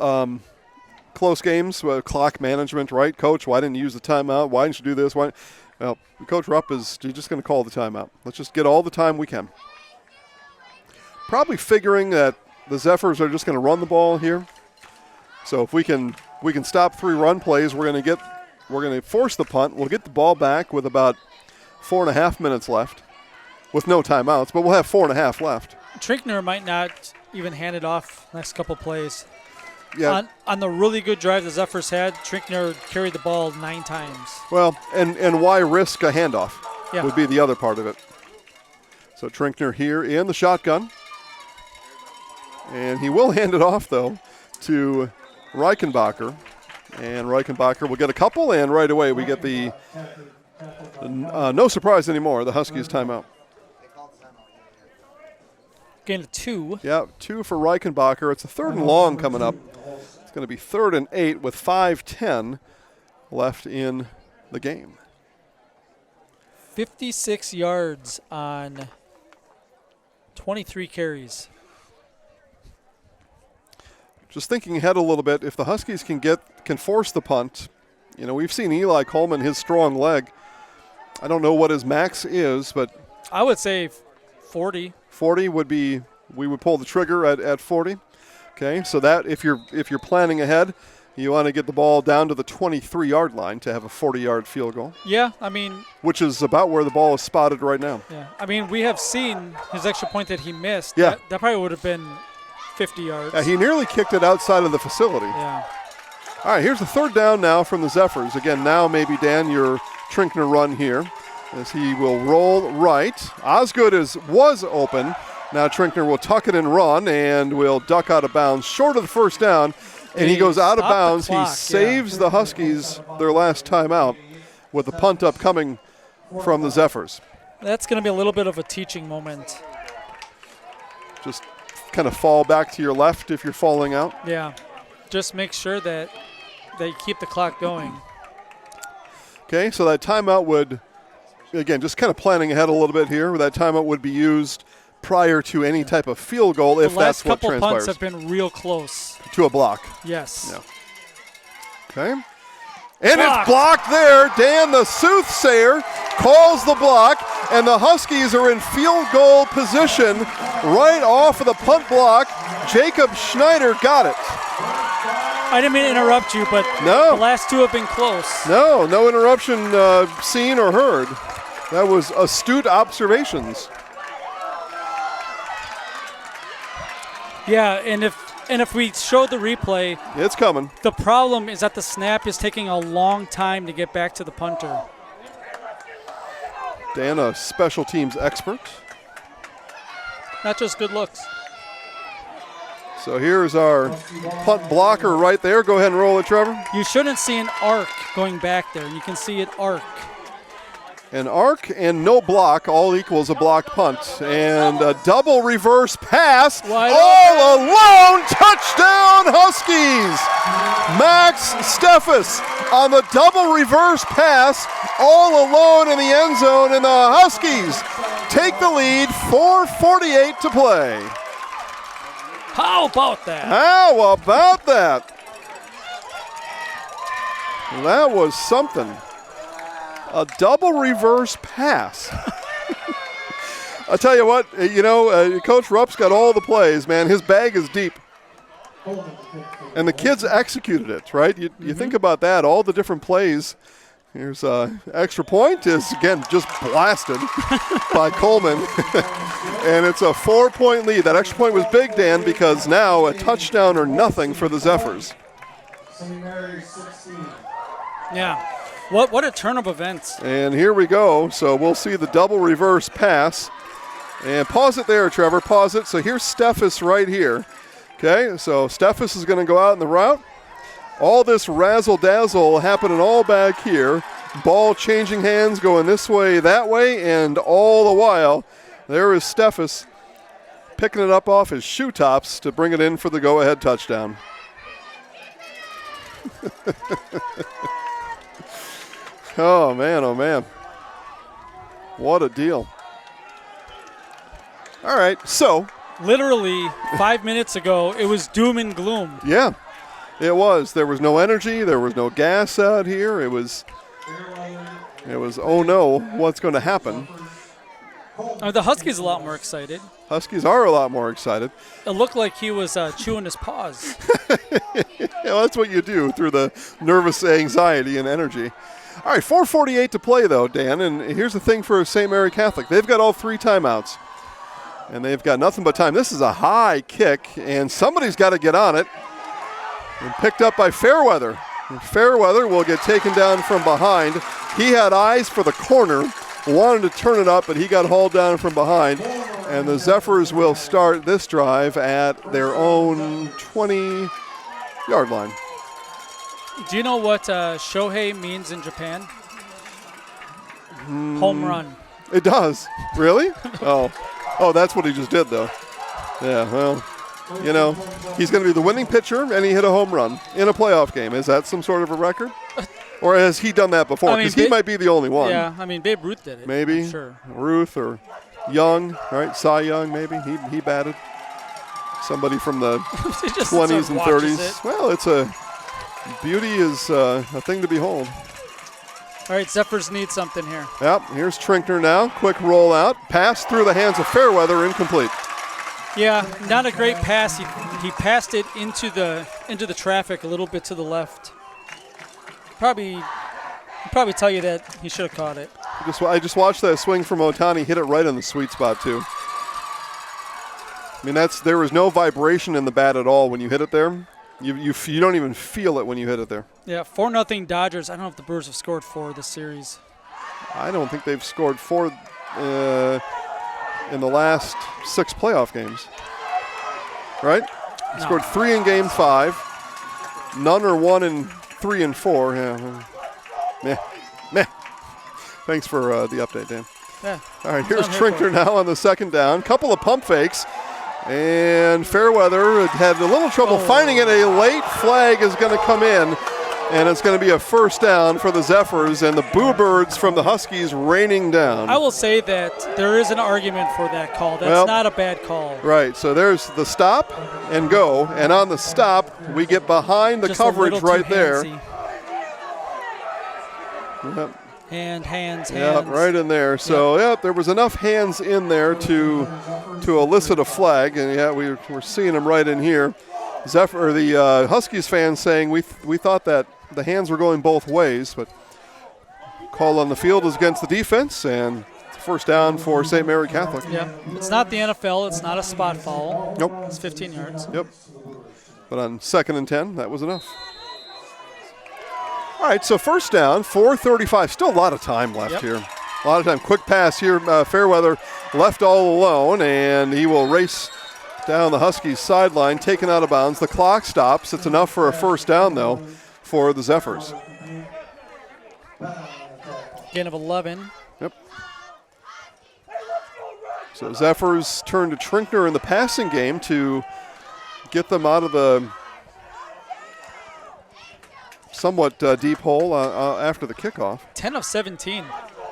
games, clock management, right? Coach, why didn't you use the timeout? Why didn't you do this? Well, Coach Rupp is just going to call the timeout. Let's just get all the time we can. Probably figuring that the Zephyrs are just going to run the ball here. So if we can stop 3 run plays, we're going to force the punt. We'll get the ball back with about 4.5 minutes left, with no timeouts, but we'll have 4.5 left. Trinkner might not even hand it off next couple plays. Yeah. On the really good drive the Zephyrs had, Trinkner carried the ball 9 times. Well, and why risk a handoff Yeah. would be the other part of it. So Trinkner here in the shotgun. And he will hand it off, though, to Reichenbacher. And Reichenbacher will get a couple, and right away we get the no surprise anymore, the Huskies timeout. Gain of 2. Yeah, 2 for Reichenbacher. It's a 3rd and long coming up. It's going to be 3rd and 8 with 5:10 left in the game. 56 yards on 23 carries. Just thinking ahead a little bit, if the Huskies can force the punt, you know, we've seen Eli Coleman, his strong leg. I don't know what his max is, but I would say 40. 40 would be, we would pull the trigger at 40. Okay, so that if you're planning ahead, you want to get the ball down to the 23-yard line to have a 40-yard field goal. Yeah, I mean, which is about where the ball is spotted right now. Yeah, I mean, we have seen his extra point that he missed. Yeah. That probably would have been 50 yards. He nearly kicked it outside of the facility. Yeah. All right, here's the 3rd down now from the Zephyrs. Again, now maybe, Dan, your Trinkner run here as he will roll right. Osgood was open. Now Trinkner will tuck it and run and will duck out of bounds short of the 1st down. And he goes out of bounds. He saves the Huskies their last timeout with the punt upcoming from the Zephyrs. That's going to be a little bit of a teaching moment. Just kind of fall back to your left if you're falling out. Yeah. Just make sure that they keep the clock going. Okay, so that timeout would, again, just kind of planning ahead a little bit here, that timeout would be used prior to any type of field goal if that's what transpires. The last couple punts have been real close. To a block. Yes. Yeah. Okay. And it's blocked there. Dan, the soothsayer, calls the block, and the Huskies are in field goal position right off of the punt block. Jacob Schneider got it. I didn't mean to interrupt you, but no. The last 2 have been close. No interruption seen or heard. That was astute observations. Yeah, and if we show the replay, it's coming. The problem is that the snap is taking a long time to get back to the punter. Dan, a special teams expert. Not just good looks. So here's our punt blocker right there. Go ahead and roll it, Trevor. You shouldn't see an arc going back there. You can see it arc. An arc and no block all equals a blocked punt. And a double reverse pass. Wide all alone. Touchdown, Huskies. Max Steffes on the double reverse pass, all alone in the end zone, and the Huskies take the lead, 4:48 to play. How about that? How about that? That was something. A double reverse pass. I'll tell you what, Coach Rupp's got all the plays, man. His bag is deep. And the kids executed it, right? You think about that, all the different plays. Here's extra point is, again, just blasted by Coleman. And it's a 4-point lead. That extra point was big, Dan, because now a touchdown or nothing for the Zephyrs. St. Mary's 16. Yeah. What a turn of events. And here we go. So we'll see the double reverse pass. And pause it there, Trevor. Pause it. So here's Steffes right here. Okay, so Steffes is going to go out in the route. All this razzle-dazzle happening all back here. Ball changing hands, going this way, that way, and all the while, there is Steffes picking it up off his shoe tops to bring it in for the go-ahead touchdown. Oh, man. What a deal. All right, so. Literally 5 minutes ago, it was doom and gloom. Yeah, it was. There was no energy. There was no gas out here. It was, oh no, what's going to happen? The Huskies a lot more excited. Huskies are a lot more excited. It looked like he was chewing his paws. Well, that's what you do through the nervous anxiety and energy. All right, 4:48 to play, though, Dan. And here's the thing for St. Mary Catholic. They've got all 3 timeouts, and they've got nothing but time. This is a high kick, and somebody's got to get on it. And picked up by Fairweather. And Fairweather will get taken down from behind. He had eyes for the corner, wanted to turn it up, but he got hauled down from behind. And the Zephyrs will start this drive at their own 20-yard line. Do you know what Shohei means in Japan? Home run. It does. Really? Oh, that's what he just did, though. Yeah, well, he's going to be the winning pitcher, and he hit a home run in a playoff game. Is that some sort of a record? Or has he done that before? Because he might be the only one. Yeah, Babe Ruth did it. Maybe. I'm sure. Ruth or Young, right? Cy Young, maybe. He batted. Somebody from the 20s and 30s. Well, it's a beauty is a thing to behold. All right, Zephyrs need something here. Yep, here's Trinkner now. Quick rollout. Pass through the hands of Fairweather, incomplete. Yeah, not a great pass. He passed it into the traffic a little bit to the left. Probably tell you that he should have caught it. I just watched that swing from Otani, hit it right in the sweet spot too. I mean, there was no vibration in the bat at all when you hit it there. You don't even feel it when you hit it there. Yeah, 4-0 Dodgers. I don't know if the Brewers have scored 4 this series. I don't think they've scored 4 in the last 6 playoff games. Right? No. Scored 3 in Game 5. None or 1 in 3 and 4. Yeah. Meh. Thanks for the update, Dan. Yeah. All right, here's Trinkner now on the second down. Couple of pump fakes. And Fairweather had a little trouble finding it. A late flag is going to come in, and it's going to be a first down for the Zephyrs, and the Boo Birds from the Huskies raining down. I will say that there is an argument for that call. That's not a bad call. Right, so there's the stop and go, and on the stop, we get behind the coverage right there. Yep. Hands. Yeah, right in there. So, there was enough hands in there to elicit a flag, and we're seeing them right in here. The Huskies fans saying we thought that the hands were going both ways, but call on the field is against the defense, and first down for St. Mary Catholic. Yeah, it's not the NFL. It's not a spot foul. Nope. It's 15 yards. Yep. But on 2nd and 10, that was enough. All right, so first down, 4:35. Still a lot of time left here. A lot of time. Quick pass here. Fairweather left all alone, and he will race down the Huskies sideline, taken out of bounds. The clock stops. It's enough for a first down, though, for the Zephyrs. Gain of 11. Yep. So Zephyrs turn to Trinkner in the passing game to get them out of the somewhat deep hole after the kickoff. 10 of 17.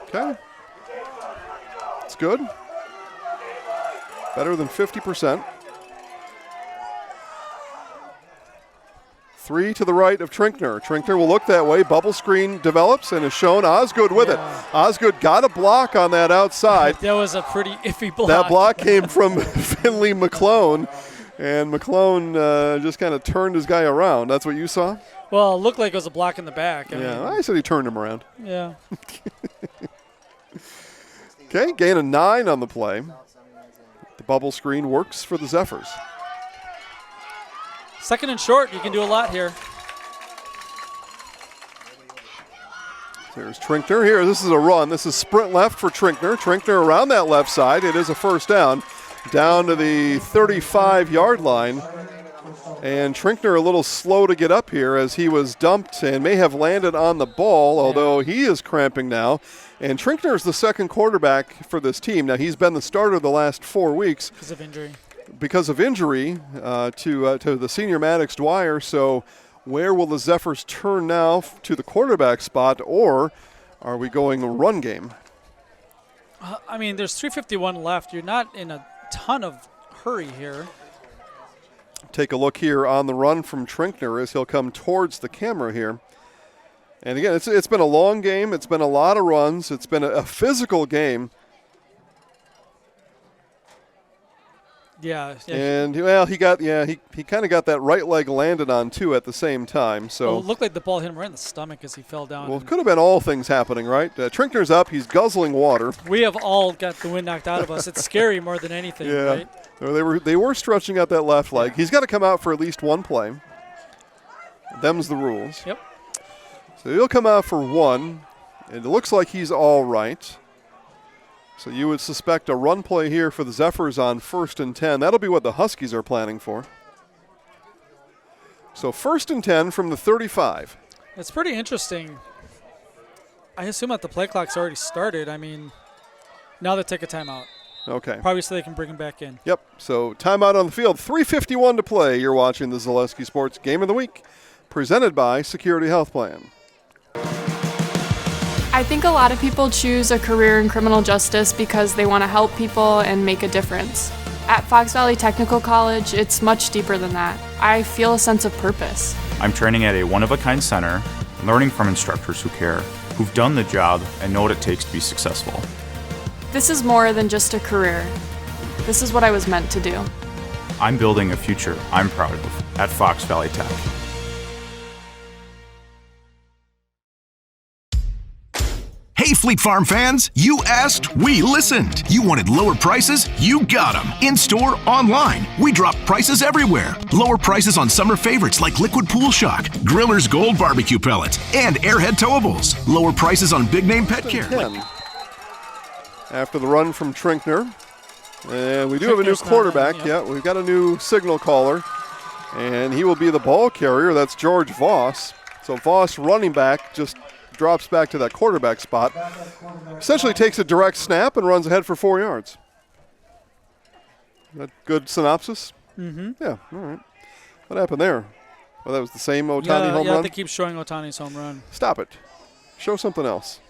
Okay. It's good. Better than 50%. 3 to the right of Trinkner. Trinkner will look that way. Bubble screen develops and is shown. Osgood with it. Osgood got a block on that outside. That was a pretty iffy block. That block came from Finley McClone, and McClone just kind of turned his guy around. That's what you saw? Well, it looked like it was a block in the back. I said he turned him around. Yeah. Okay, gain of 9 on the play. The bubble screen works for the Zephyrs. Second and short, you can do a lot here. There's Trinkner here. This is a run. This is sprint left for Trinkner. Trinkner around that left side. It is a first down to the 35-yard line. And Trinkner a little slow to get up here as he was dumped and may have landed on the ball, although he is cramping now. And Trinkner is the second quarterback for this team. Now, he's been the starter the last 4 weeks. Because of injury. To the senior Maddox Dwyer. So where will the Zephyrs turn now to the quarterback spot, or are we going a run game? I mean, there's 3:51 left. You're not in a ton of hurry here. Take a look here on the run from Trinkner as he'll come towards the camera here. And again, it's been a long game. It's been a lot of runs. It's been a physical game. Yeah. And he kind of got that right leg landed on too at the same time. So well, it looked like the ball hit him right in the stomach as he fell down. Well, it could have been all things happening, right? Trinkner's up. He's guzzling water. We have all got the wind knocked out of us. It's scary more than anything, right? They were stretching out that left leg. He's got to come out for at least one play. Them's the rules. Yep. So he'll come out for one. And it looks like he's all right. So you would suspect a run play here for the Zephyrs on 1st and 10. That'll be what the Huskies are planning for. So 1st and 10 from the 35. It's pretty interesting. I assume that the play clock's already started. I mean, now they take a timeout. Okay. Probably so they can bring him back in. Yep. So timeout on the field. 3:51 to play. You're watching the Zaleski Sports Game of the Week, presented by Security Health Plan. I think a lot of people choose a career in criminal justice because they want to help people and make a difference. At Fox Valley Technical College, it's much deeper than that. I feel a sense of purpose. I'm training at a one-of-a-kind center, learning from instructors who care, who've done the job and know what it takes to be successful. This is more than just a career. This is what I was meant to do. I'm building a future I'm proud of at Fox Valley Tech. Hey, Fleet Farm fans, you asked, we listened. You wanted lower prices? You got them. In-store, online. We drop prices everywhere. Lower prices on summer favorites like Liquid Pool Shock, Griller's Gold Barbecue Pellets, and Airhead Towables. Lower prices on big-name pet care. After the run from Trinkner. And we do have a new quarterback. Yeah, we've got a new signal caller. And he will be the ball carrier. That's George Voss. So Voss, running back, just drops back to that quarterback spot. Essentially takes a direct snap and runs ahead for 4 yards. That good synopsis? Mm-hmm. Yeah, all right. What happened there? Well, that was the same Ohtani home run? They keep showing Ohtani's home run. Stop it. Show something else.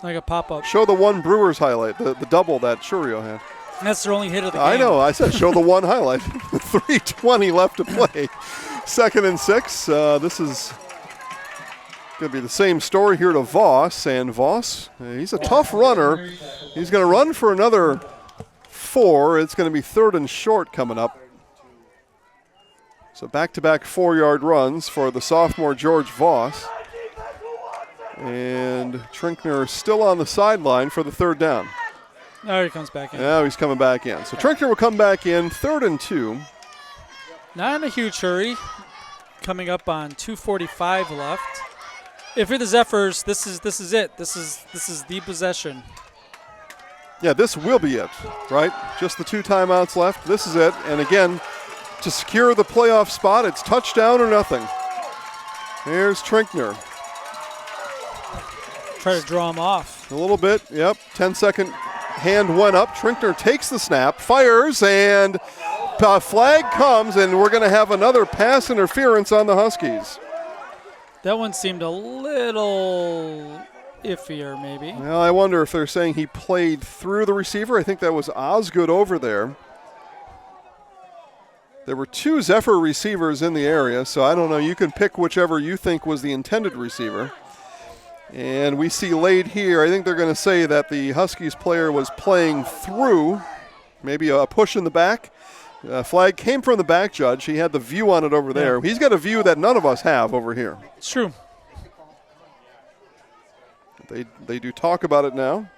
Like a pop-up. Show the one Brewers highlight, the double that Churio had. And that's their only hit of the game. I know. I said show the one highlight. 3:20 left to play. 2nd and 6. This is going to be the same story here to Voss. And Voss, he's a tough runner. He's going to run for another 4. It's going to be 3rd and short coming up. So back-to-back 4-yard runs for the sophomore George Voss. And Trinkner still on the sideline for the 3rd down. Now he comes back in. Now he's coming back in. So Trinkner will come back in, 3rd and 2. Not in a huge hurry. Coming up on 2:45 left. If you're the Zephyrs, this is it. This is the possession. Yeah, this will be it, right? Just the 2 timeouts left. This is it. And again, to secure the playoff spot, it's touchdown or nothing. Here's Trinkner. Try to draw him off. A little bit, yep. 10-second hand went up. Trinkner takes the snap, fires, and flag comes, and we're going to have another pass interference on the Huskies. That one seemed a little iffier, maybe. Well, I wonder if they're saying he played through the receiver. I think that was Osgood over there. There were 2 Zephyr receivers in the area, so I don't know. You can pick whichever you think was the intended receiver. And we see laid here, I think they're going to say that the Huskies player was playing through, maybe a push in the back. Flag came from the back judge. He had the view on it over there. He's got a view that none of us have over here. It's true. They do talk about it now.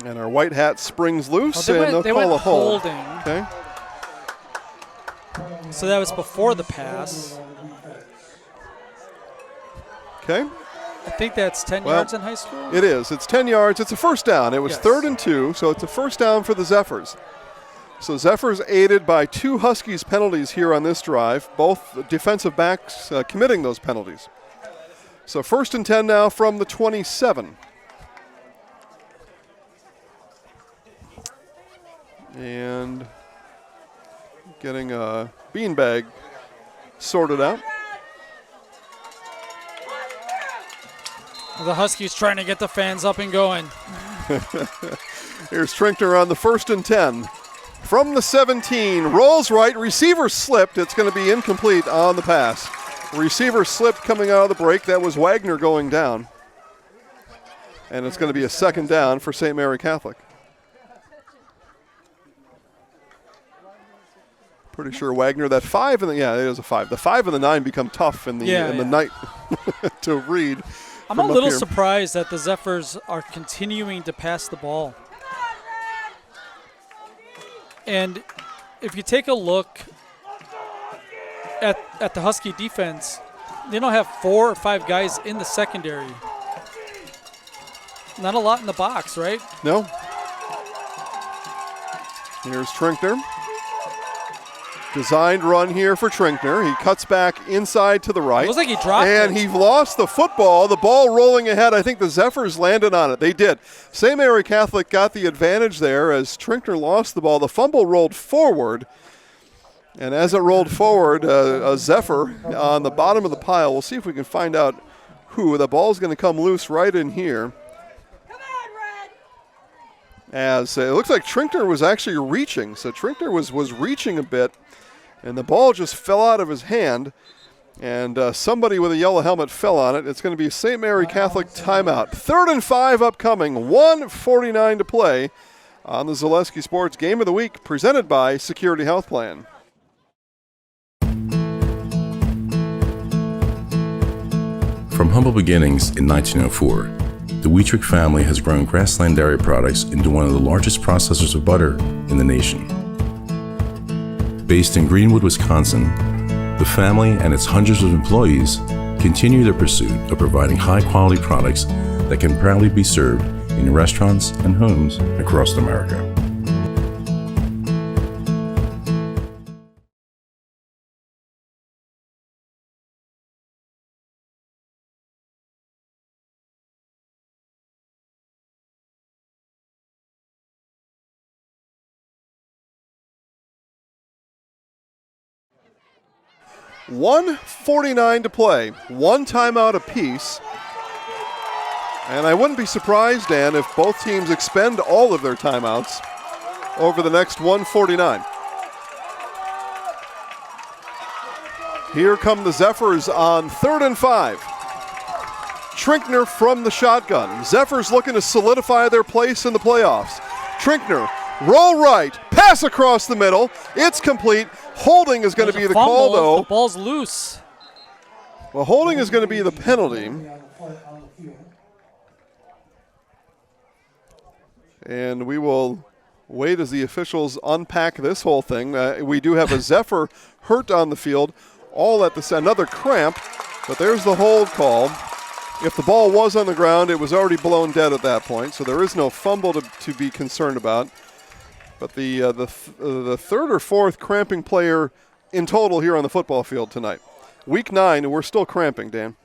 And our white hat springs loose, and they'll call a hold. Holding. Okay. So that was before the pass. Okay. I think that's 10 yards in high school. It is. It's 10 yards. It's a first down. It was 3rd and 2, so it's a first down for the Zephyrs. So Zephyrs aided by 2 Huskies penalties here on this drive, both defensive backs committing those penalties. So 1st and 10 now from the 27. And getting a beanbag sorted out. The Huskies trying to get the fans up and going. Here's Trinkner on the 1st and 10. From the 17, rolls right, receiver slipped. It's going to be incomplete on the pass. Receiver slipped coming out of the break. That was Wagner going down. And it's going to be a 2nd down for St. Mary Catholic. Pretty sure Wagner, that 5 and the, it is a 5. The 5 and the 9 become tough in the night to read. I'm a little surprised that the Zephyrs are continuing to pass the ball. And if you take a look at the Husky defense, they don't have 4 or 5 guys in the secondary. Not a lot in the box, right? No. Here's Trinkner. Designed run here for Trinkner. He cuts back inside to the right. It looks like he dropped and he lost the football. The ball rolling ahead. I think the Zephyrs landed on it. They did. St. Mary Catholic got the advantage there as Trinkner lost the ball. The fumble rolled forward. And as it rolled forward, a Zephyr on the bottom of the pile. We'll see if we can find out who. The ball's going to come loose right in here. As it looks like Trinkner was actually reaching. So Trinkner was reaching a bit. And the ball just fell out of his hand, and somebody with a yellow helmet fell on it. It's going to be St. Mary Catholic timeout. 3rd and 5 upcoming, 1:49 to play on the Zaleski Sports Game of the Week, presented by Security Health Plan. From humble beginnings in 1904, the Wheatrick family has grown Grassland Dairy Products into one of the largest processors of butter in the nation. Based in Greenwood, Wisconsin, the family and its hundreds of employees continue their pursuit of providing high-quality products that can proudly be served in restaurants and homes across America. $1:49 to play, 1 timeout apiece. And I wouldn't be surprised, Dan, if both teams expend all of their timeouts over the next 1:49. Here come the Zephyrs on 3rd and 5. Trinkner from the shotgun. Zephyrs looking to solidify their place in the playoffs. Trinkner, roll right, pass across the middle. It's complete. Holding is going to be the call, though. The ball's loose. Well, holding is going to be the penalty. And we will wait as the officials unpack this whole thing. We do have a Zephyr hurt on the field, all at another cramp, but there's the hold call. If the ball was on the ground, it was already blown dead at that point, so there is no fumble to be concerned about. But the 3rd or 4th cramping player in total here on the football field tonight. Week 9, and we're still cramping, Dan.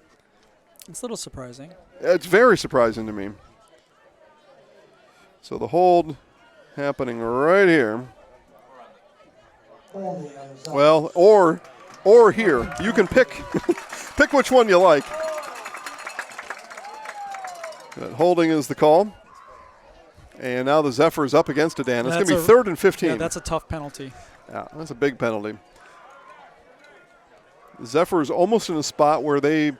It's a little surprising. It's very surprising to me. So the hold happening right here. Well, or here. You can pick pick which one you like. But holding is the call. And now the Zephyrs up against it, Dan. It's going to be 3rd and 15. Yeah, that's a tough penalty. Yeah, that's a big penalty. The Zephyrs almost in a spot where they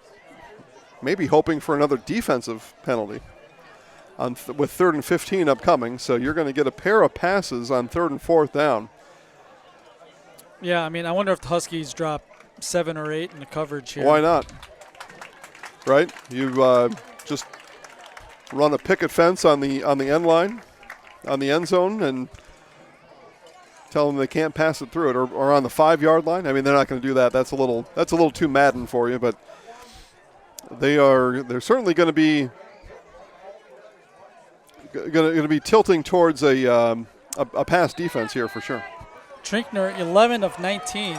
may be hoping for another defensive penalty with 3rd and 15 upcoming. So you're going to get a pair of passes on 3rd and 4th down. Yeah, I mean, I wonder if the Huskies drop 7 or 8 in the coverage here. Why not? Right? You just run a picket fence on the end line, on the end zone, and tell them they can't pass it through it, or on the 5-yard line. I mean, they're not going to do that. That's a little too Madden for you, but they're certainly going to be tilting towards a pass defense here for sure. Trinkner, 11 of 19.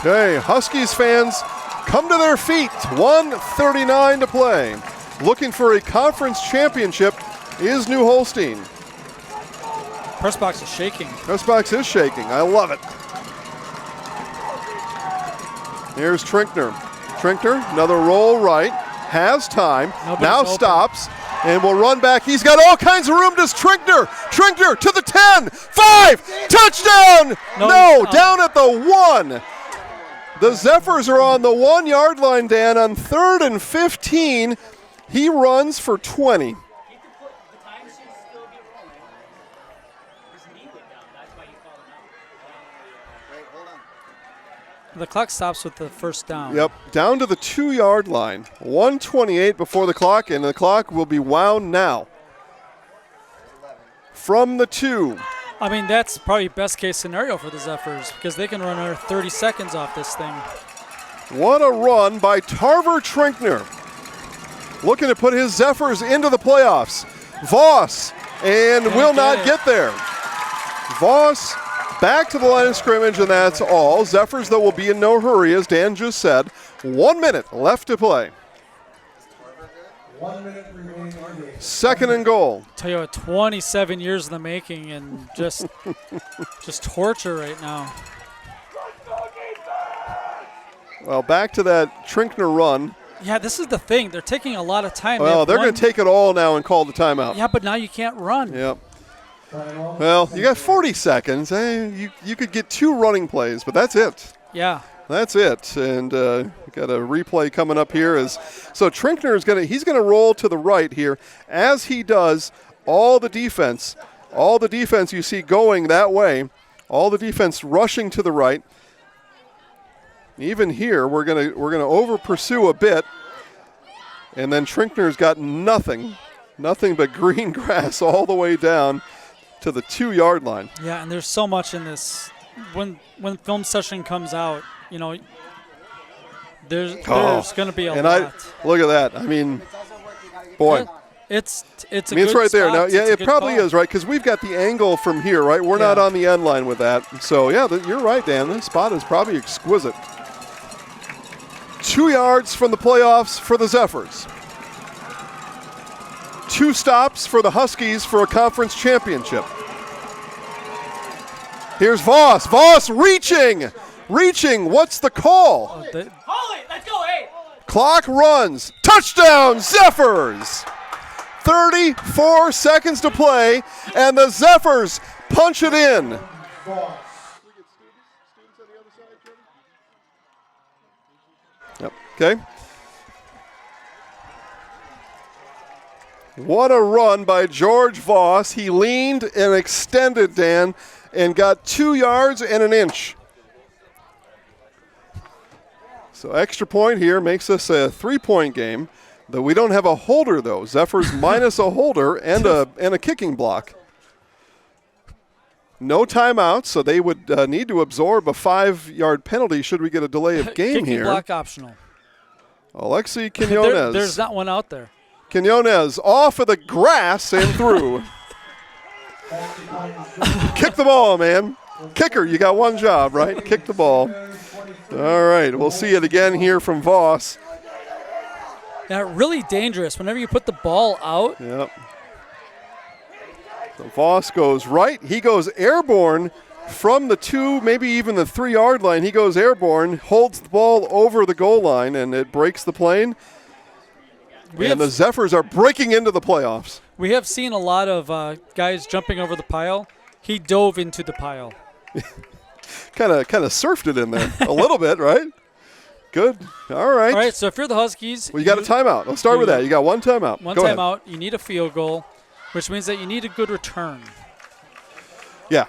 Okay, Huskies fans, come to their feet. 1:39 to play. Looking for a conference championship is New Holstein. Press box is shaking. Press box is shaking. I love it. Here's Trinkner. Trinkner, another roll right. Has time. Nobody's now open. Stops and will run back. He's got all kinds of room. Does Trinkner. Trinkner to the 10. 5. Touchdown. No, down at the 1. The Zephyrs are on the 1-yard line, Dan, on 3rd and 15. He runs for 20. The clock stops with the first down. Yep, down to the 2-yard line. 1:28 before the clock, and the clock will be wound now. From the 2. I mean, that's probably best case scenario for the Zephyrs because they can run another 30 seconds off this thing. What a run by Tarver Trinkner. Looking to put his Zephyrs into the playoffs. Voss, and will not get there. Voss back to the line of scrimmage, and that's all. Zephyrs, though, will be in no hurry, as Dan just said. 1 minute left to play. 1 minute remaining. 2nd and goal. Tell you what, 27 years in the making, and just torture right now. Well, back to that Trinkner run. Yeah, this is the thing. They're taking a lot of time. Well, they're going to take it all now and call the timeout. Yeah, but now you can't run. Yep. Well, you got 40 seconds. You could get 2 running plays, but that's it. Yeah. That's it. And got a replay coming up here. So Trinkner is he's going to roll to the right here. As he does, all the defense you see going that way, all the defense rushing to the right. Even here, we're gonna over pursue a bit, and then Trinkner's got nothing but green grass all the way down to the 2-yard line. Yeah, and there's so much in this. When film session comes out, you know, there's going to be a lot. Look at that. I mean, boy. It's a it's good right there. spot. Now, yeah, It's a it good probably call. is, right? Because we've got the angle from here, right? We're not on the end line with that. So, yeah, you're right, Dan. This spot is probably exquisite. 2 yards from the playoffs for the Zephyrs. 2 stops for the Huskies for a conference championship. Here's Voss. Voss reaching. What's the call? Call it. Let's go, hey. Clock runs. Touchdown, Zephyrs. 34 seconds to play, and the Zephyrs punch it in. Yep. Okay. What a run by George Voss. He leaned and extended, Dan, and got 2 yards and an inch. So extra point here makes us a 3-point game. Though we don't have a holder, though. Zephyrs minus a holder and a kicking block. No timeouts, so they would need to absorb a 5-yard penalty should we get a delay of game kicking here. Block optional. Alexi Quinones. There's not one out there. Quinones off of the grass and through. Kick the ball, man. Kicker, you got one job, right? Kick the ball. All right, we'll see it again here from Voss. Yeah, really dangerous whenever you put the ball out. Yep. So Voss goes right. He goes airborne from the 2, maybe even the 3-yard line. He goes airborne, holds the ball over the goal line, and it breaks the plane. The Zephyrs are breaking into the playoffs. We have seen a lot of guys jumping over the pile. He dove into the pile. Kind of surfed it in there a little bit, right? Good. All right. All right, so if you're the Huskies. Well, you got a timeout. Let's start with that. You got one timeout. One Go ahead. timeout. You need a field goal, which means that you need a good return. Yeah.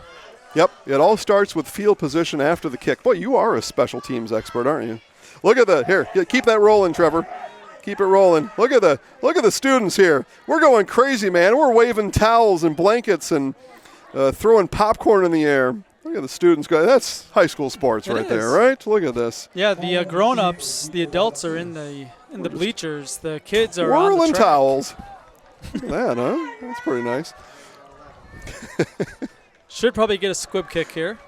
Yep. It all starts with field position after the kick. Boy, you are a special teams expert, aren't you? Look at here. Keep that rolling, Trevor. Keep it rolling. Look at the students here. We're going crazy, man. We're waving towels and blankets and throwing popcorn in the air. Look at the students go. That's high school sports there, right? Look at this. Yeah, the grown-ups, the adults are in the bleachers. The kids are on the whirling track. towels. Look at that, huh? That's pretty nice. Should probably get a squib kick here.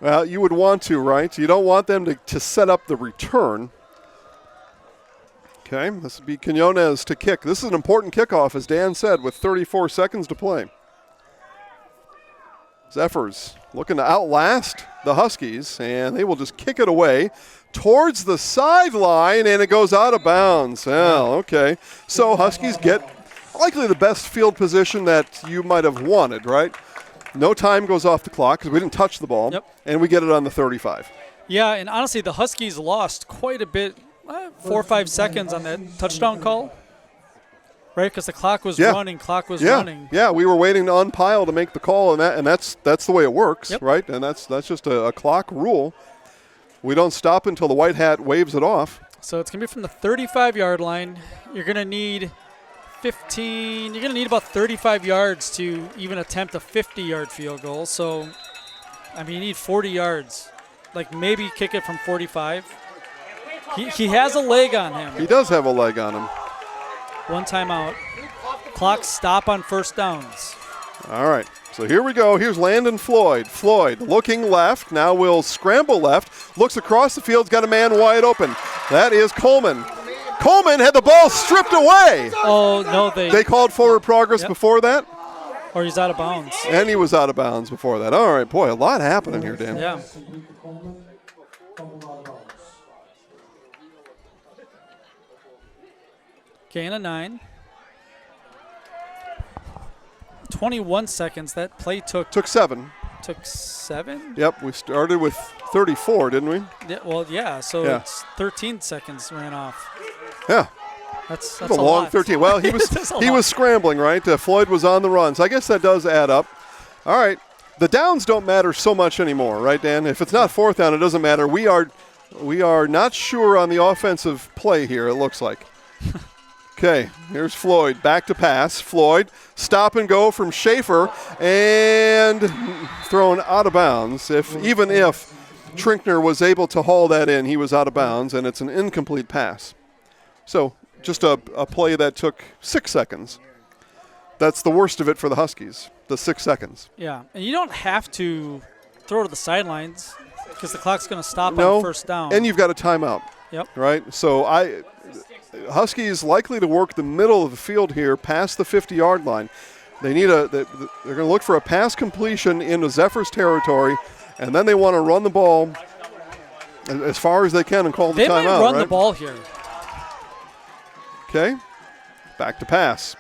Well, you would want to, right? You don't want them to set up the return. Okay, this would be Quinones to kick. This is an important kickoff, as Dan said, with 34 seconds to play. Zephyrs looking to outlast the Huskies, and they will just kick it away towards the sideline, and it goes out of bounds. Oh, okay. So Huskies get likely the best field position that you might have wanted, right? No time goes off the clock because we didn't touch the ball, and we get it on the 35. Yeah, and honestly, the Huskies lost quite a bit, 4 or 5 seconds on that touchdown call. Right, because the clock was running, running. Yeah, we were waiting to unpile to make the call, and that's the way it works, right? And that's just a clock rule. We don't stop until the white hat waves it off. So it's going to be from the 35-yard line. You're going to need 15. You're going to need about 35 yards to even attempt a 50-yard field goal. So, I mean, you need 40 yards. Like maybe kick it from 45. He has a leg on him. He does have a leg on him. One timeout. Clock stop on first downs. All right, so here we go. Here's Landon Floyd. Floyd looking left. Now will scramble left. Looks across the field. Got a man wide open. That is Coleman. Coleman had the ball stripped away. Oh, no, they called forward progress before that? Or he's out of bounds. And he was out of bounds before that. All right, boy, a lot happening here, Dan. Yeah. Gain of 9. 21 seconds. That play took 7. Took 7? Yep, we started with 34, didn't we? Yeah, well, yeah, so it's 13 seconds ran off. Yeah. That's a long lot. 13. Well, he was scrambling, right? Floyd was on the run, so I guess that does add up. All right. The downs don't matter so much anymore, right, Dan? If it's not fourth down, it doesn't matter. We are not sure on the offensive play here, it looks like. Okay, here's Floyd, back to pass. Floyd, stop and go from Schaefer, and thrown out of bounds. Even if Trinkner was able to haul that in, he was out of bounds, and it's an incomplete pass. So just a play that took 6 seconds. That's the worst of it for the Huskies, the 6 seconds. Yeah, and you don't have to throw to the sidelines because the clock's going to stop on first down. And you've got a timeout. Yep. Right? So Huskies likely to work the middle of the field here past the 50-yard line. They need they're going to look for a pass completion into Zephyr's territory, and then they want to run the ball as far as they can and call the timeout. They might run the ball here. Okay. Back to pass.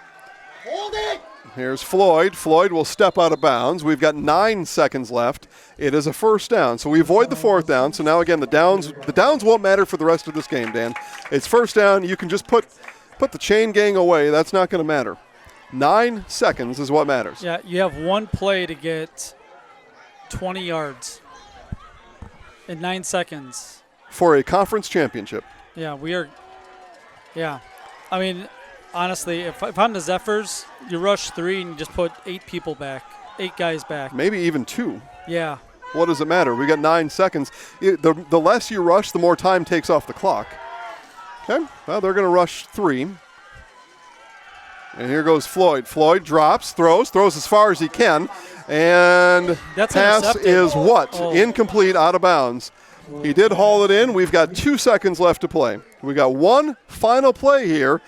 Hold it! Here's Floyd. Floyd will step out of bounds. We've got 9 seconds left. It is a first down. So we avoid the fourth down. So now again the downs won't matter for the rest of this game, Dan. It's first down. You can just put the chain gang away. That's not going to matter. 9 seconds is what matters. Yeah, you have one play to get 20 yards in 9 seconds. For a conference championship. Yeah, yeah. I mean, honestly, if I'm the Zephyrs, you rush 3 and you just put 8 guys back. Maybe even 2. Yeah. What does it matter? We got 9 seconds. The less you rush, the more time takes off the clock. Okay, well, they're going to rush 3. And here goes Floyd. Floyd drops, throws as far as he can. And that's pass is what? Oh. Incomplete, out of bounds. He did haul it in. We've got 2 seconds left to play. We got one final play here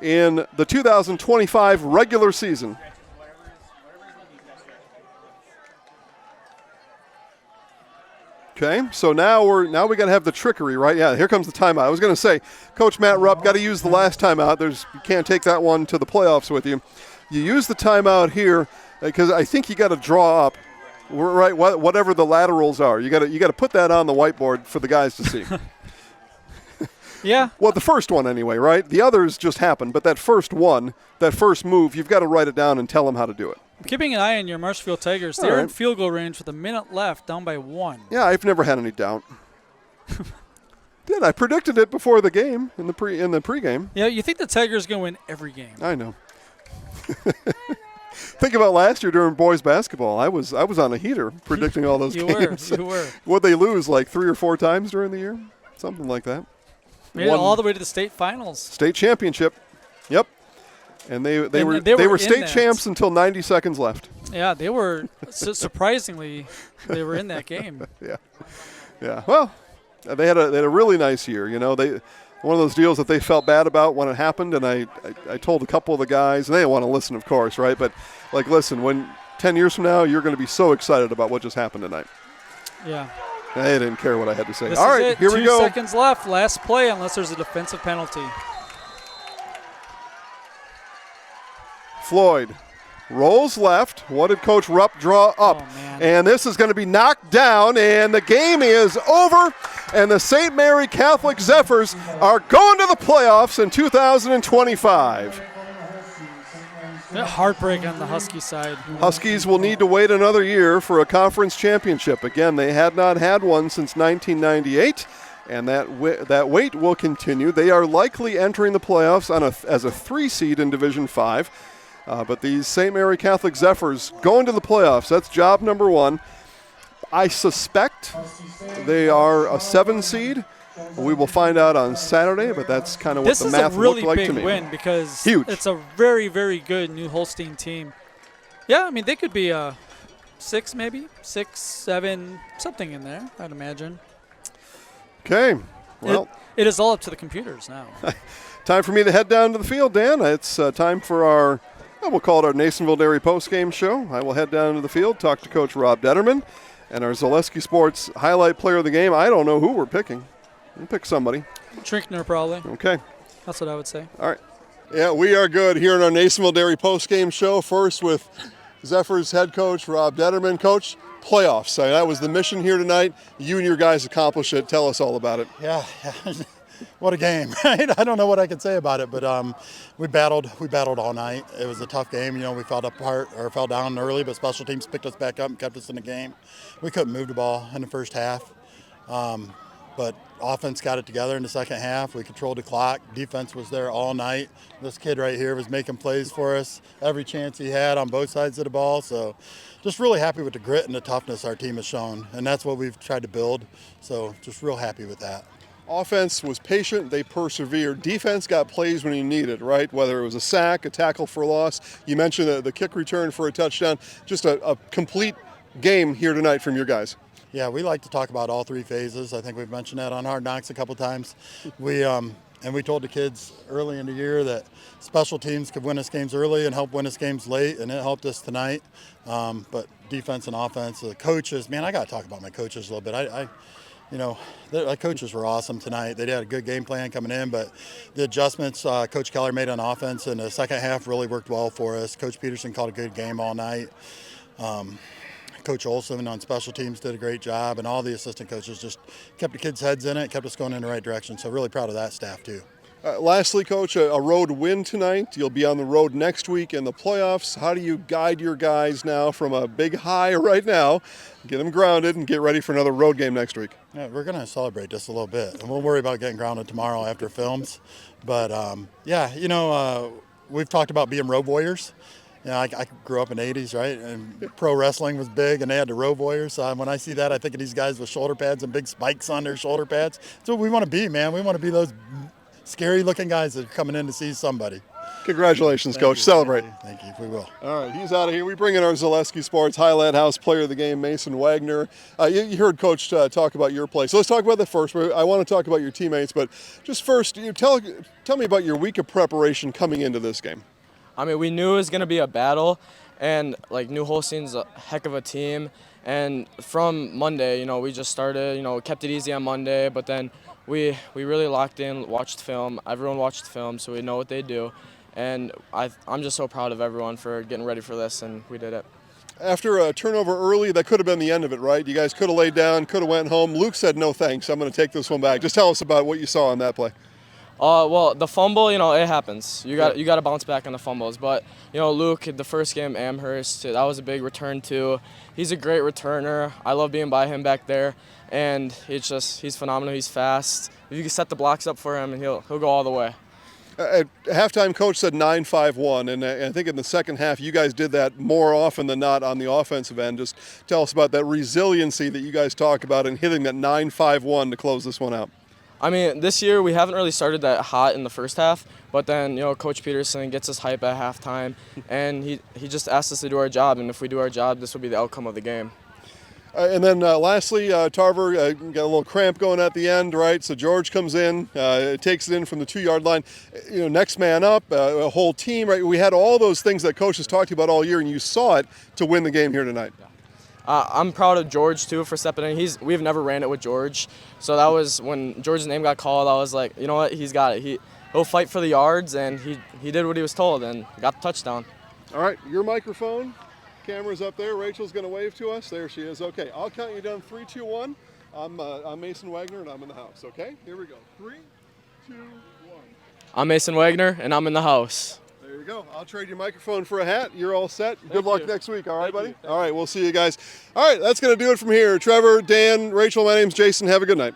in the 2025 regular season. Okay, so now we got to have the trickery, right? Yeah, here comes the timeout. I was going to say, Coach Matt Rupp, got to use the last timeout. You can't take that one to the playoffs with you. You use the timeout here because I think you got to draw up, right? Whatever the laterals are, you got to put that on the whiteboard for the guys to see. Yeah. Well, the first one anyway, right? The others just happened, but that first one, that first move, you've got to write it down and tell them how to do it. I'm keeping an eye on your Marshfield Tigers. They're in field goal range with a minute left, down by 1. Yeah, I've never had any doubt. I predicted it before the game in the pregame. Yeah, you think the Tigers are going to win every game? I know. Think about last year during boys basketball. I was on a heater predicting all those games. You were. Would they lose like 3 or 4 times during the year? Something like that. Made it all the way to the state finals. State championship. Yep. And they were state champs until 90 seconds left. Yeah, they were surprisingly they were in that game. Yeah. Well, they had a really nice year. You know, one of those deals that they felt bad about when it happened, and I told a couple of the guys, and they didn't want to listen, of course, right? But like, listen, when 10 years from now, you're going to be so excited about what just happened tonight. Yeah. They didn't care what I had to say. This All is right, it. here we go. 2 seconds left. Last play, unless there's a defensive penalty. Floyd rolls left. What did Coach Rupp draw up? Oh, man. And this is going to be knocked down, and the game is over. And the St. Mary Catholic Zephyrs are going to the playoffs in 2025. Heartbreak on the Husky side. Huskies will need to wait another year for a conference championship. Again, they had not had one since 1998, and that wait will continue. They are likely entering the playoffs as a 3 seed in Division 5. But these St. Mary Catholic Zephyrs going to the playoffs, that's job number 1. I suspect they are a 7 seed. We will find out on Saturday, but that's kind of what the math looked like to me. This is a really big win because Huge. It's a very, very good New Holstein team. Yeah, I mean, they could be a 6 maybe, 6, 7, something in there, I'd imagine. Okay. Well, it is all up to the computers now. Time for me to head down to the field, Dan. It's time for our, we'll call it our Nasonville Dairy postgame show. I will head down to the field, talk to Coach Rob Detterman, and our Zaleski Sports highlight player of the game. I don't know who we're picking. We'll pick somebody. Trinkner, probably. Okay. That's what I would say. All right. Yeah, we are good here in our Nasonville Dairy postgame show. First with Zephyrs head coach Rob Detterman. Coach, playoffs. So that was the mission here tonight. You and your guys accomplished it. Tell us all about it. Yeah. What a game, right? I don't know what I can say about it, but we battled all night. It was a tough game. You know, we fell down early, but special teams picked us back up and kept us in the game. We couldn't move the ball in the first half. But offense got it together in the second half. We controlled the clock. Defense was there all night. This kid right here was making plays for us every chance he had on both sides of the ball. So just really happy with the grit and the toughness our team has shown. And that's what we've tried to build. So just real happy with that. Offense was patient. They persevered. Defense got plays when you needed, right? Whether it was a sack, a tackle for a loss. You mentioned the kick return for a touchdown. Just a complete game here tonight from your guys. Yeah, we like to talk about all 3 phases. I think we've mentioned that on Hard Knocks a couple times. We told the kids early in the year that special teams could win us games early and help win us games late, and it helped us tonight. But defense and offense, the coaches, man, I got to talk about my coaches a little bit. Our coaches were awesome tonight. They had a good game plan coming in, but the adjustments Coach Keller made on offense in the second half really worked well for us. Coach Peterson called a good game all night. Coach Olson on special teams did a great job, and all the assistant coaches just kept the kids' heads in it, kept us going in the right direction. So really proud of that staff too. Lastly, Coach, a road win tonight. You'll be on the road next week in the playoffs. How do you guide your guys now from a big high right now, get them grounded, and get ready for another road game next week? Yeah, we're going to celebrate just a little bit, and we'll worry about getting grounded tomorrow after films. But, we've talked about being road warriors. You know, I grew up in the 80s, right? And pro wrestling was big, and they had the Road Warriors. When I see that, I think of these guys with shoulder pads and big spikes on their shoulder pads. That's what we want to be, man. We want to be those scary-looking guys that are coming in to see somebody. Congratulations, Coach. Celebrate. Thank you. We will. All right, he's out of here. We bring in our Zaleski Sports Highland House player of the game, Mason Wagner. You heard Coach talk about your play. So let's talk about that first. I want to talk about your teammates, but just first, tell me about your week of preparation coming into this game. I mean, we knew it was going to be a battle, and like New Holstein's a heck of a team. And from Monday, we just started, kept it easy on Monday, but then we really locked in, watched film. Everyone watched film, so we know what they do. And I'm just so proud of everyone for getting ready for this, and we did it. After a turnover early, that could have been the end of it, right? You guys could have laid down, could have went home. Luke said, no thanks, I'm going to take this one back. Just tell us about what you saw on that play. Well, the fumble, it happens. You got to bounce back on the fumbles. But, Luke, the first game, Amherst, that was a big return too. He's a great returner. I love being by him back there. And he's phenomenal. He's fast. If you can set the blocks up for him, and he'll go all the way. At halftime, Coach said 9-5-1, and I think in the second half you guys did that more often than not on the offensive end. Just tell us about that resiliency that you guys talk about and hitting that 9-5-1 to close this one out. I mean, this year we haven't really started that hot in the first half, but then, Coach Peterson gets us hype at halftime, and he just asks us to do our job, and if we do our job, this will be the outcome of the game. And then lastly, Tarver got a little cramp going at the end, right? So George comes in, takes it in from the 2-yard line. Next man up, a whole team, right? We had all those things that Coach has talked about all year, and you saw it to win the game here tonight. I'm proud of George, too, for stepping in. We've never ran it with George. So that was when George's name got called, I was like, you know what, he's got it. He'll fight for the yards, and he did what he was told and got the touchdown. All right, your microphone. Camera's up there. Rachel's going to wave to us. There she is. Okay, I'll count you down. 3, 2, 1. I'm Mason Wagner, and I'm in the house. Okay, here we go. 3, 2, 1. I'm Mason Wagner, and I'm in the house. There you go. I'll trade your microphone for a hat. You're all set. Good luck next week. All right, buddy? Thank all right, we'll see you guys. All right, that's going to do it from here. Trevor, Dan, Rachel, my name's Jason. Have a good night.